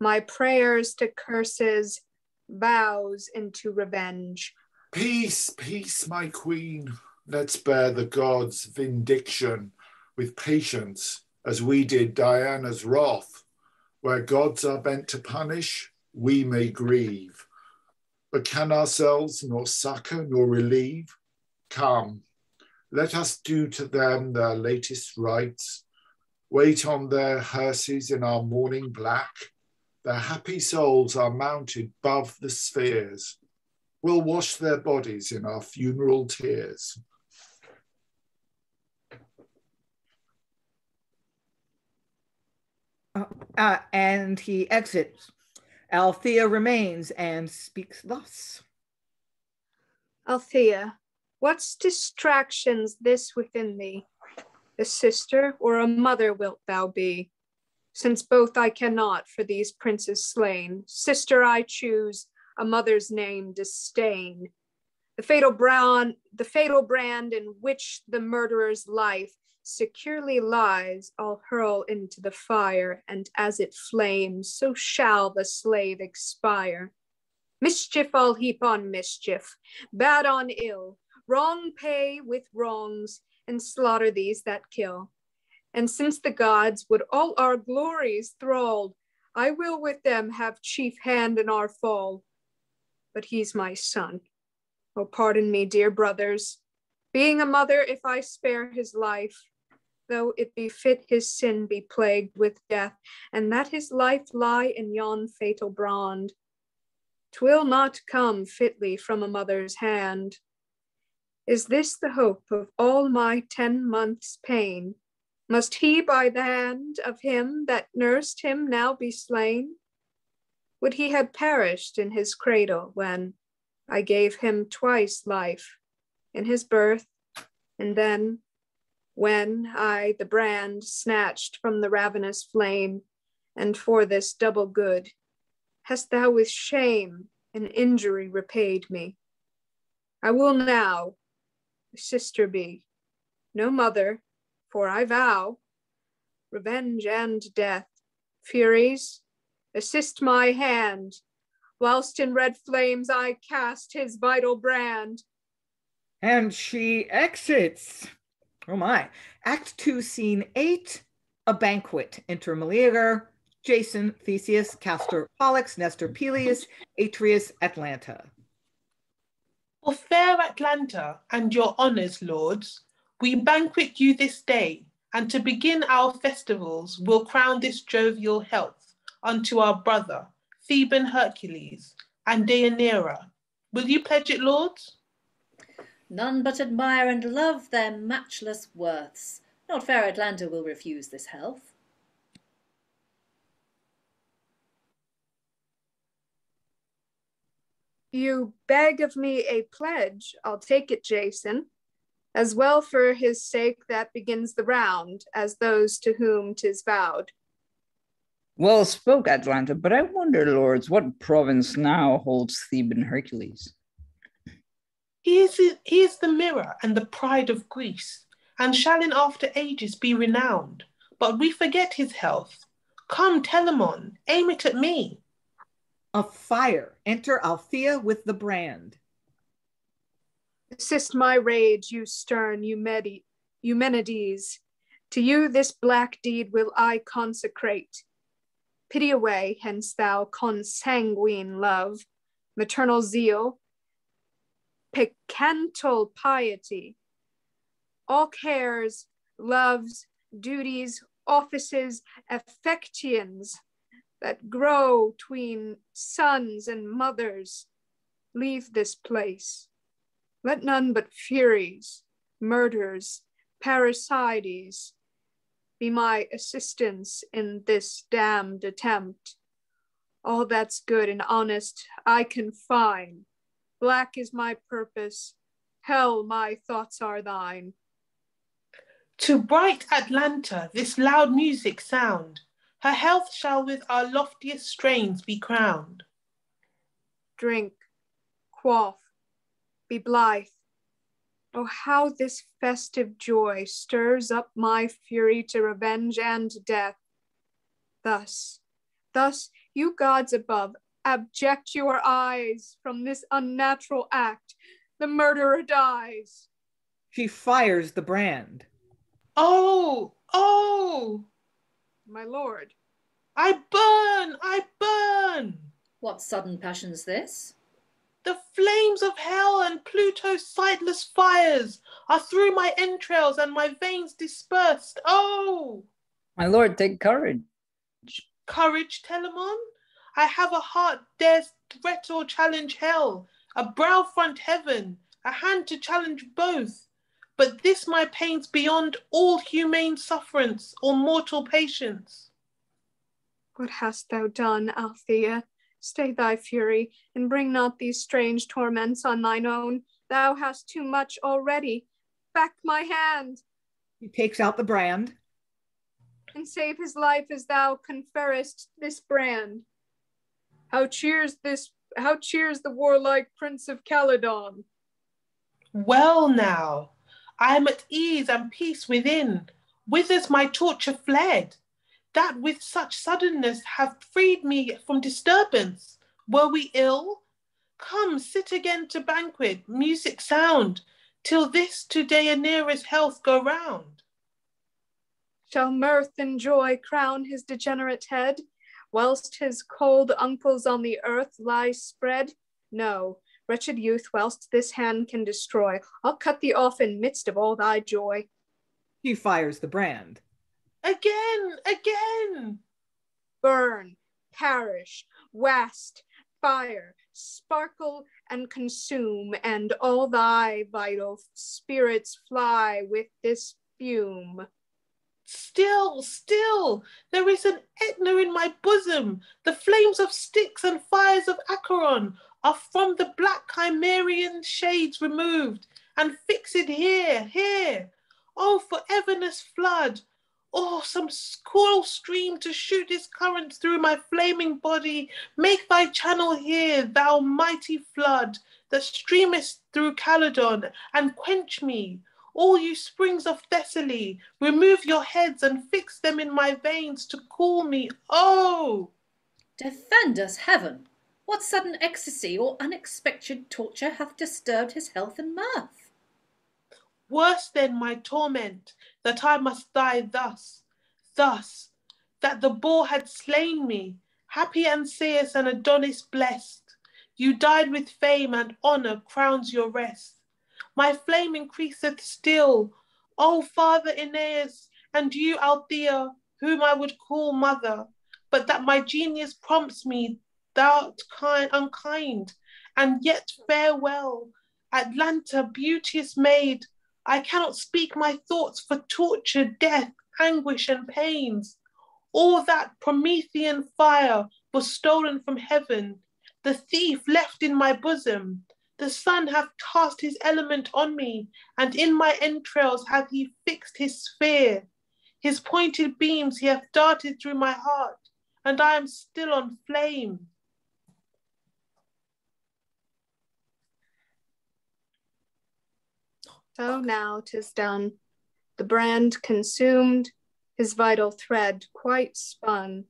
my prayers to curses, vows into revenge. Peace, peace, my queen. Let's bear the gods' vindication with patience, as we did Diana's wrath. Where gods are bent to punish, we may grieve. But can ourselves nor succor nor relieve? Come, let us do to them their latest rites, wait on their hearses in our mourning black. Their happy souls are mounted above the spheres. We'll wash their bodies in our funeral tears. And he exits. Althea remains and speaks thus. Althea, what's distractions this within thee? A sister or a mother wilt thou be? Since both I cannot for these princes slain, sister I choose, a mother's name disdain. The fatal brand in which the murderer's life securely lies, I'll hurl into the fire, and as it flames, so shall the slave expire. Mischief I'll heap on mischief, bad on ill, wrong pay with wrongs, and slaughter these that kill. And since the gods would all our glories thrall, I will with them have chief hand in our fall. But he's my son. Oh, pardon me, dear brothers, being a mother, if I spare his life, though it befit his sin be plagued with death, and that his life lie in yon fatal brand. 'Twill not come fitly from a mother's hand. Is this the hope of all my 10 months' pain? Must he by the hand of him that nursed him now be slain? Would he had perished in his cradle when I gave him twice life, in his birth, and then when I the brand snatched from the ravenous flame, and for this double good, hast thou with shame and injury repaid me. I will now a sister be, no mother, for I vow revenge and death. Furies, assist my hand, whilst in red flames I cast his vital brand. And she exits. Oh my. Act 2, Scene 8, a banquet. Enter Meleager, Jason, Theseus, Castor, Pollux, Nestor, Peleus, Atreus, Atlanta. For fair Atlanta and your honours, lords, we banquet you this day, and to begin our festivals, we'll crown this jovial health unto our brother, Theban Hercules, and Deianeira. Will you pledge it, lords? None but admire and love their matchless worths. Not fair Atlanta will refuse this health. You beg of me a pledge, I'll take it, Jason. as well for his sake that begins the round, as those to whom 'tis vowed. Well spoke, Atlanta, but I wonder, lords, what province now holds Theban Hercules? He is the mirror and the pride of Greece, and shall in after ages be renowned. But we forget his health. Come, Telamon, aim it at me. A fire, enter Althea with the brand. Assist my rage, you stern Eumenides. To you this black deed will I consecrate. Pity away, hence thou consanguine love, maternal zeal, picantal piety, all cares, loves, duties, offices, affections that grow tween sons and mothers, leave this place. Let none but furies, murders, parricides be my assistance in this damned attempt. All that's good and honest I confine. Black is my purpose, hell my thoughts are thine. To bright Atlanta this loud music sound. Her health shall with our loftiest strains be crowned. Drink, quaff, be blithe. Oh, how this festive joy stirs up my fury to revenge and death. Thus, you gods above, abject your eyes from this unnatural act. The murderer dies. She fires the brand. Oh, oh! My lord. I burn! What sudden passion's this? The flames of hell and Pluto's sightless fires are through my entrails and my veins dispersed. Oh! My lord, take courage. Courage, Telamon? I have a heart dares threat or challenge hell, a brow front heaven, a hand to challenge both. But this my pain's beyond all humane sufferance or mortal patience. What hast thou done, Althea? Stay thy fury, and bring not these strange torments on thine own. Thou hast too much already. Back my hand. He takes out the brand. And save his life as thou conferrest this brand. How cheers the warlike prince of Calydon? Well now, I am at ease and peace within. Whither's my torture fled? That with such suddenness hath freed me from disturbance. Were we ill? Come, sit again to banquet, music sound, till this to Deianeira's health go round. Shall mirth and joy crown his degenerate head, whilst his cold uncles on the earth lie spread? No, wretched youth, whilst this hand can destroy, I'll cut thee off in midst of all thy joy. He fires the brand. Again! Burn, perish, wast, fire, sparkle and consume, and all thy vital spirits fly with this fume. Still, there is an Etna in my bosom. The flames of Styx and fires of Acheron are from the black Chimerian shades removed, and fixed here. Oh, for Everness flood! Oh, some cool stream to shoot its currents through my flaming body. Make thy channel here, thou mighty flood, that streamest through Calydon, and quench me. All you springs of Thessaly, remove your heads and fix them in my veins to cool me. Oh! Defend us, heaven! What sudden ecstasy or unexpected torture hath disturbed his health and mirth? Worse than my torment, that I must die thus, that the boar had slain me, happy Ancaeus and Adonis blessed. You died with fame, and honour crowns your rest. My flame increaseth still, O Father Aeneas, and you Althea, whom I would call mother, but that my genius prompts me, thou'rt unkind, and yet farewell, Atlanta, beauteous maid. I cannot speak my thoughts for torture, death, anguish, and pains. All that Promethean fire was stolen from heaven, the thief left in my bosom. The sun hath cast his element on me, and in my entrails hath he fixed his sphere. His pointed beams he hath darted through my heart, and I am still on flame. So now 'tis done, the brand consumed, his vital thread quite spun.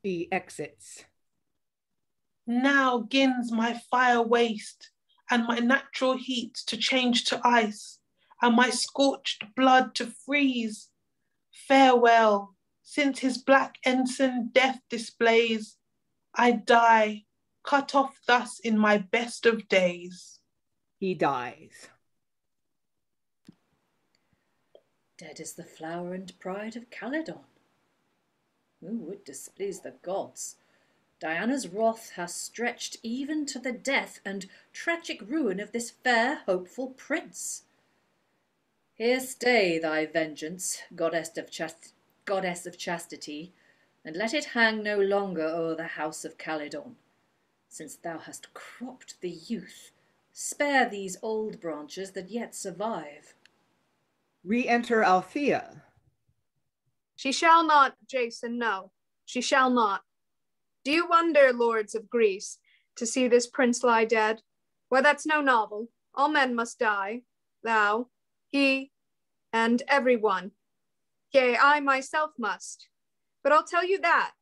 He exits. Now gins my fire waste, and my natural heat to change to ice, and my scorched blood to freeze. Farewell, since his black ensign death displays, I die, cut off thus in my best of days. He dies. Dead is the flower and pride of Calydon. Who would displease the gods? Diana's wrath has stretched even to the death and tragic ruin of this fair, hopeful prince. Here stay thy vengeance, goddess of chastity, and let it hang no longer o'er the house of Calydon. Since thou hast cropped the youth, spare these old branches that yet survive. Re-enter Althea. She shall not, Jason, no, she shall not. Do you wonder, lords of Greece, to see this prince lie dead? Why, that's no novel. All men must die. Thou, he, and everyone. Yea, I myself must. But I'll tell you that,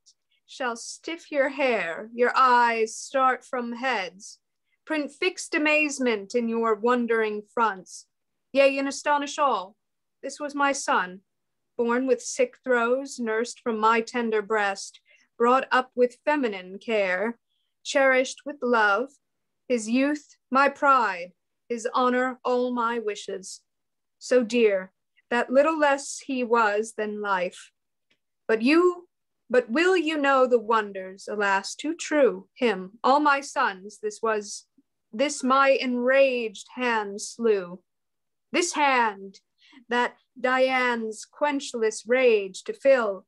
shall stiff your hair, your eyes start from heads, print fixed amazement in your wondering fronts, yea, and astonish all. This was my son, born with sick throes, nursed from my tender breast, brought up with feminine care, cherished with love, his youth my pride, his honor all my wishes. So dear, that little less he was than life. But will you know the wonders, alas, too true, him, all my sons, this my enraged hand slew. This hand, that Diane's quenchless rage to fill,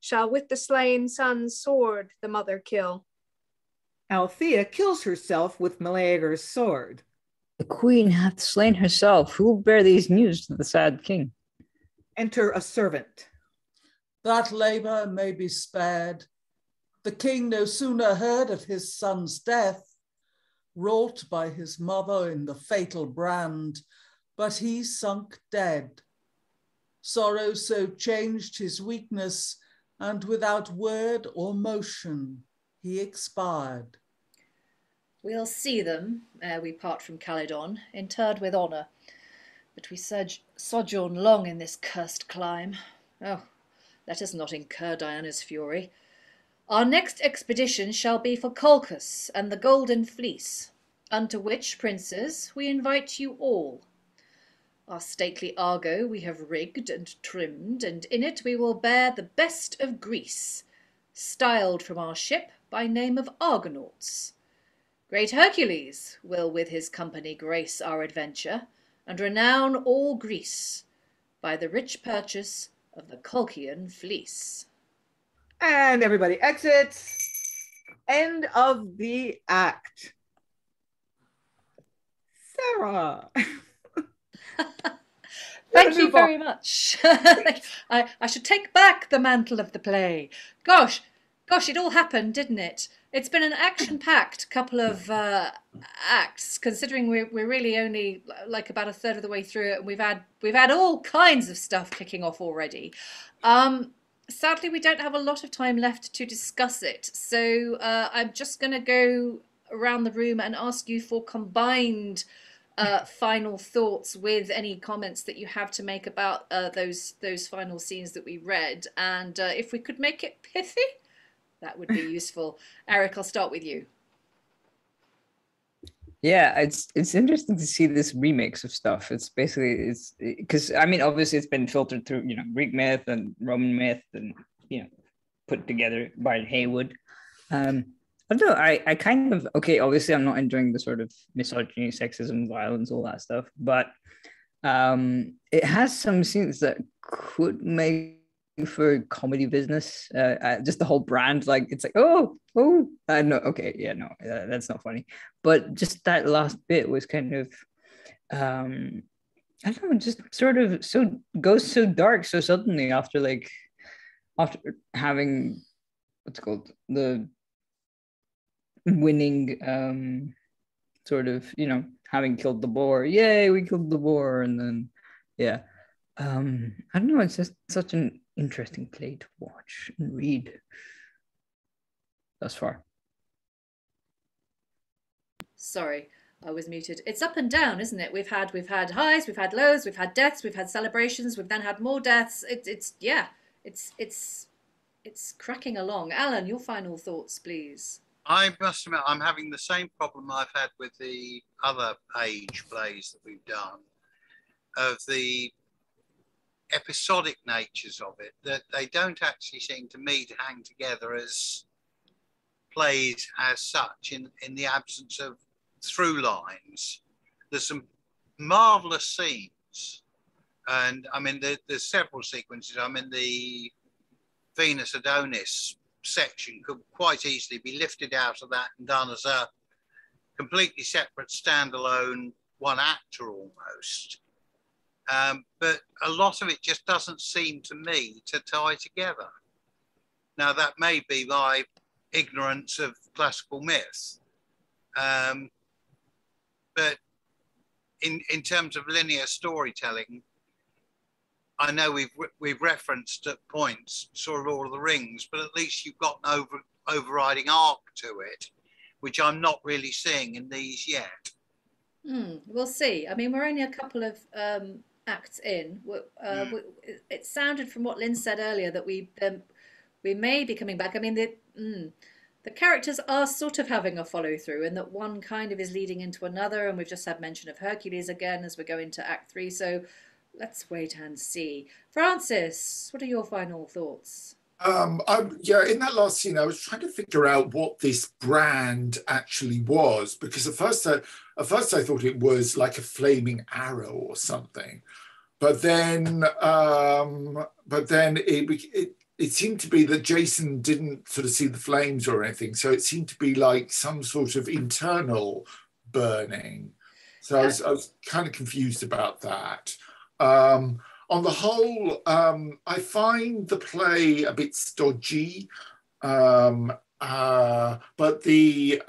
shall with the slain son's sword the mother kill. Althea kills herself with Meleager's sword. The queen hath slain herself. Who will bear these news to the sad king? Enter a servant. That labor may be spared. The king no sooner heard of his son's death, wrought by his mother in the fatal brand, but he sunk dead. Sorrow so changed his weakness, and without word or motion, he expired. We'll see them, ere we part from Calydon, interred with honour. But we sojourn long in this cursed clime. Oh, let us not incur Diana's fury. Our next expedition shall be for Colchis and the Golden Fleece, unto which, princes, we invite you all. Our stately Argo we have rigged and trimmed, and in it we will bear the best of Greece, styled from our ship by name of Argonauts. Great Hercules will with his company grace our adventure, and renown all Greece by the rich purchase of the Colchian fleece. And everybody exits. End of the act. Sarah. Thank you very much. I should take back the mantle of the play. Gosh, it all happened, didn't it? It's been an action-packed couple of acts, considering we're really only like about a third of the way through it, and we've had all kinds of stuff kicking off already. Sadly, we don't have a lot of time left to discuss it, so I'm just going to go around the room and ask you for combined final thoughts with any comments that you have to make about those final scenes that we read, and if we could make it pithy, that would be useful. Eric, I'll start with you. Yeah, it's interesting to see this remix of stuff. It's basically because I mean, obviously it's been filtered through Greek myth and Roman myth and put together by Heywood. Although I kind of obviously I'm not enjoying the sort of misogyny, sexism, violence, all that stuff, but it has some scenes that could make for comedy business. Just the whole brand, like it's like, oh, no, okay, yeah, no, that's not funny. But just that last bit was kind of, I don't know, just sort of goes so dark so suddenly after having what's it called, the winning, sort of, having killed the boar. Yay, we killed the boar, and then yeah. I don't know, it's just such an interesting play to watch and read thus far. Sorry, I was muted. It's up and down, isn't it? We've had highs, we've had lows, we've had deaths, we've had celebrations, we've then had more deaths. It's cracking along. Alan, your final thoughts, please. I must admit, I'm having the same problem I've had with the other age plays that we've done, of the episodic natures of it, that they don't actually seem to me to hang together as plays as such in the absence of through lines. There's some marvelous scenes, and I mean there's several sequences. I mean the Venus Adonis section could quite easily be lifted out of that and done as a completely separate standalone one actor almost. But a lot of it just doesn't seem to me to tie together. Now, that may be my ignorance of classical myth. But in terms of linear storytelling, I know we've referenced at points sort of Lord of the Rings, but at least you've got an overriding arc to it, which I'm not really seeing in these yet. We'll see. I mean, we're only a couple of acts in. It sounded from what Lynn said earlier that we may be coming back. I mean, the characters are sort of having a follow through, and that one kind of is leading into another, and we've just had mention of Hercules again as we go into Act 3. So let's wait and see. Francis, what are your final thoughts? In that last scene, I was trying to figure out what this brand actually was, because at first I thought it was like a flaming arrow or something, but then it seemed to be that Jason didn't sort of see the flames or anything, so it seemed to be like some sort of internal burning. So I was kind of confused about that. On the whole, I find the play a bit stodgy, but the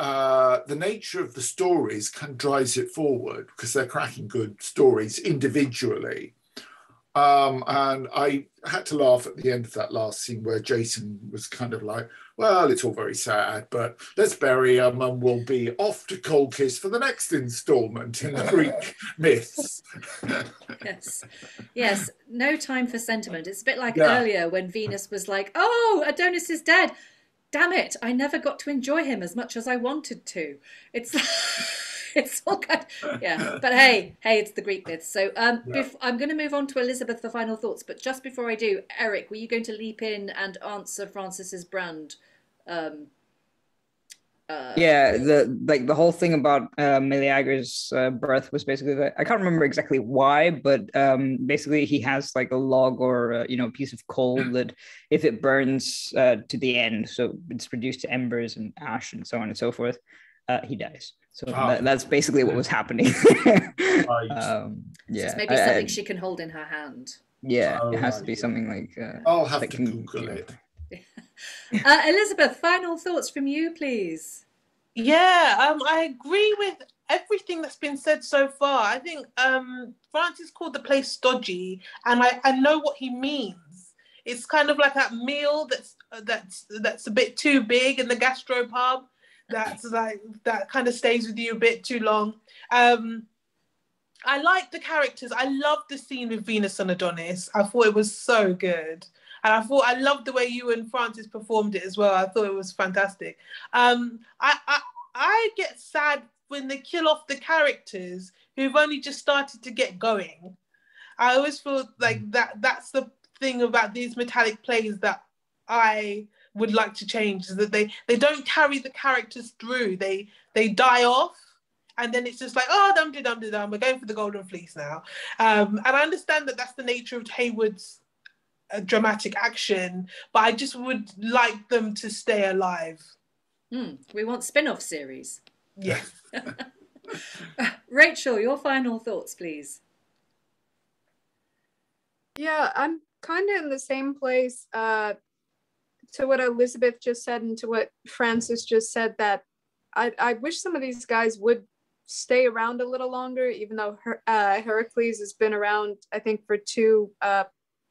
nature of the stories kind of drives it forward because they're cracking good stories individually. And I had to laugh at the end of that last scene where Jason was kind of like, well, it's all very sad, but let's bury him and we'll be off to Colchis for the next instalment in the Greek myths. Yes, no time for sentiment. It's a bit like earlier when Venus was like, oh, Adonis is dead. Damn it, I never got to enjoy him as much as I wanted to. It's all good. Yeah, but hey, it's the Greek myths. So I'm going to move on to Elizabeth for final thoughts. But just before I do, Eric, were you going to leap in and answer Francis's brand? The whole thing about Meleager's birth was basically that I can't remember exactly why, but basically he has like a log or a piece of coal that if it burns to the end, so it's reduced to embers and ash and so on and so forth, he dies. So that's basically what was happening. So it's maybe something she can hold in her hand. Yeah, it has to be something like... I'll have to Google it. Elizabeth, final thoughts from you, please. Yeah, I agree with everything that's been said so far. I think Francis called the place stodgy, and I know what he means. It's kind of like that meal that's a bit too big in the gastropub. That's like that kind of stays with you a bit too long. I like the characters. I loved the scene with Venus and Adonis. I thought it was so good. And I loved the way you and Francis performed it as well. I thought it was fantastic. I get sad when they kill off the characters who've only just started to get going. I always feel like that's the thing about these metallic plays that I would like to change, is that they don't carry the characters through. They die off, and then it's just like, oh, dum-de-dum-de-dum, we're going for the golden fleece now. And I understand that that's the nature of Heywood's dramatic action, but I just would like them to stay alive. We want spin-off series. Yeah. Rachael, your final thoughts, please. Yeah, I'm kind of in the same place to what Elizabeth just said and to what Francis just said, that I wish some of these guys would stay around a little longer, even though Heracles has been around, I think, for 2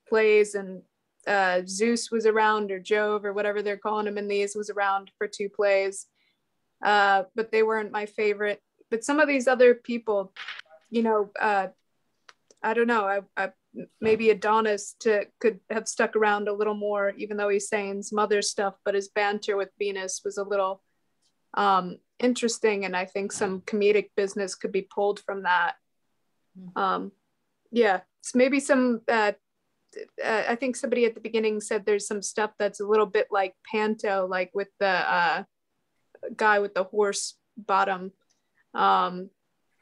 plays, and Zeus was around, or Jove, or whatever they're calling him in these, was around for 2 plays. But they weren't my favorite. But some of these other people, you know, I don't know, maybe Adonis could have stuck around a little more, even though he's saying some other stuff, but his banter with Venus was a little interesting, and I think some comedic business could be pulled from that. Yeah, it's maybe some, I think somebody at the beginning said there's some stuff that's a little bit like Panto, like with the guy with the horse bottom, and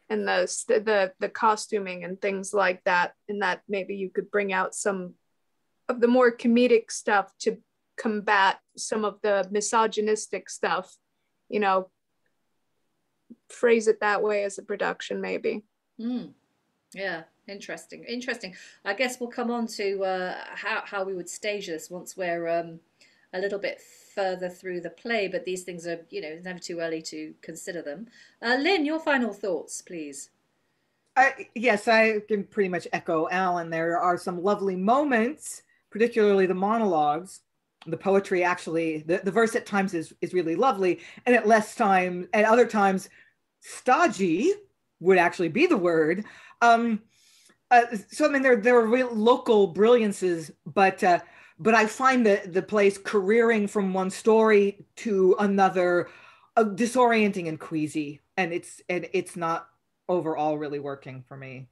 the costuming and things like that, and that maybe you could bring out some of the more comedic stuff to combat some of the misogynistic stuff, you know, phrase it that way as a production, maybe. Yeah, interesting. I guess we'll come on to how we would stage this once we're a little bit further through the play, but these things are, you know, it's never too early to consider them. Lynn, your final thoughts, please. Yes, I can pretty much echo Alan. There are some lovely moments, particularly the monologues. The poetry, actually, the verse at times is really lovely, and at other times, stodgy would actually be the word. So I mean, there are real local brilliances, but I find the plays careering from one story to another disorienting and queasy, and it's not overall really working for me.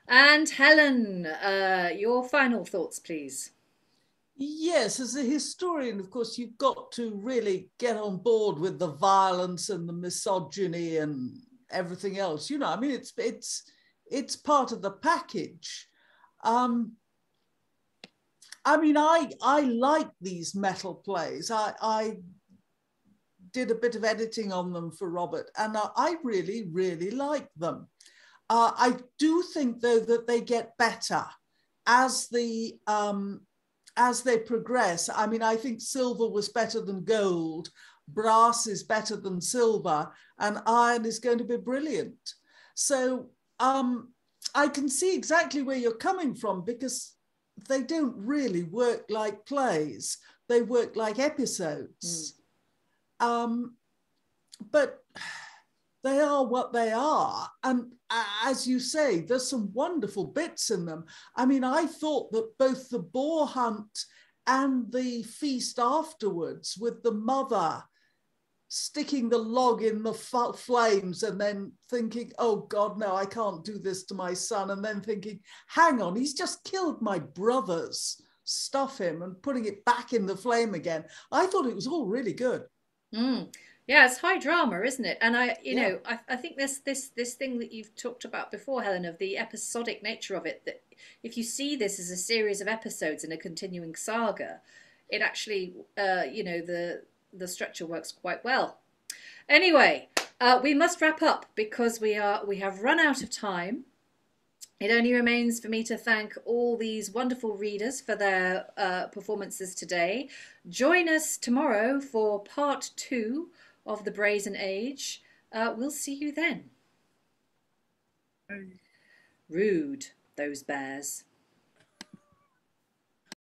And Helen, your final thoughts, please. Yes, as a historian, of course, you've got to really get on board with the violence and the misogyny and everything else. You know, I mean, it's part of the package. I mean, I like these metal plays. I did a bit of editing on them for Robert, and I really, really like them. I do think, though, that they get better as they progress. I mean, I think silver was better than gold, brass is better than silver, and iron is going to be brilliant. So I can see exactly where you're coming from, because they don't really work like plays. They work like episodes. But they are what they are. And as you say, there's some wonderful bits in them. I mean, I thought that both the boar hunt and the feast afterwards, with the mother sticking the log in the flames and then thinking, oh God, no, I can't do this to my son. And then thinking, hang on, he's just killed my brothers, stuff him, and putting it back in the flame again. I thought it was all really good. Yeah, it's high drama, isn't it? And I think this thing that you've talked about before, Helen, of the episodic nature of it, that if you see this as a series of episodes in a continuing saga, it actually, the structure works quite well. Anyway, we must wrap up because we have run out of time. It only remains for me to thank all these wonderful readers for their performances today. Join us tomorrow for part 2 of the Brazen Age. We'll see you then. Rude, those bears.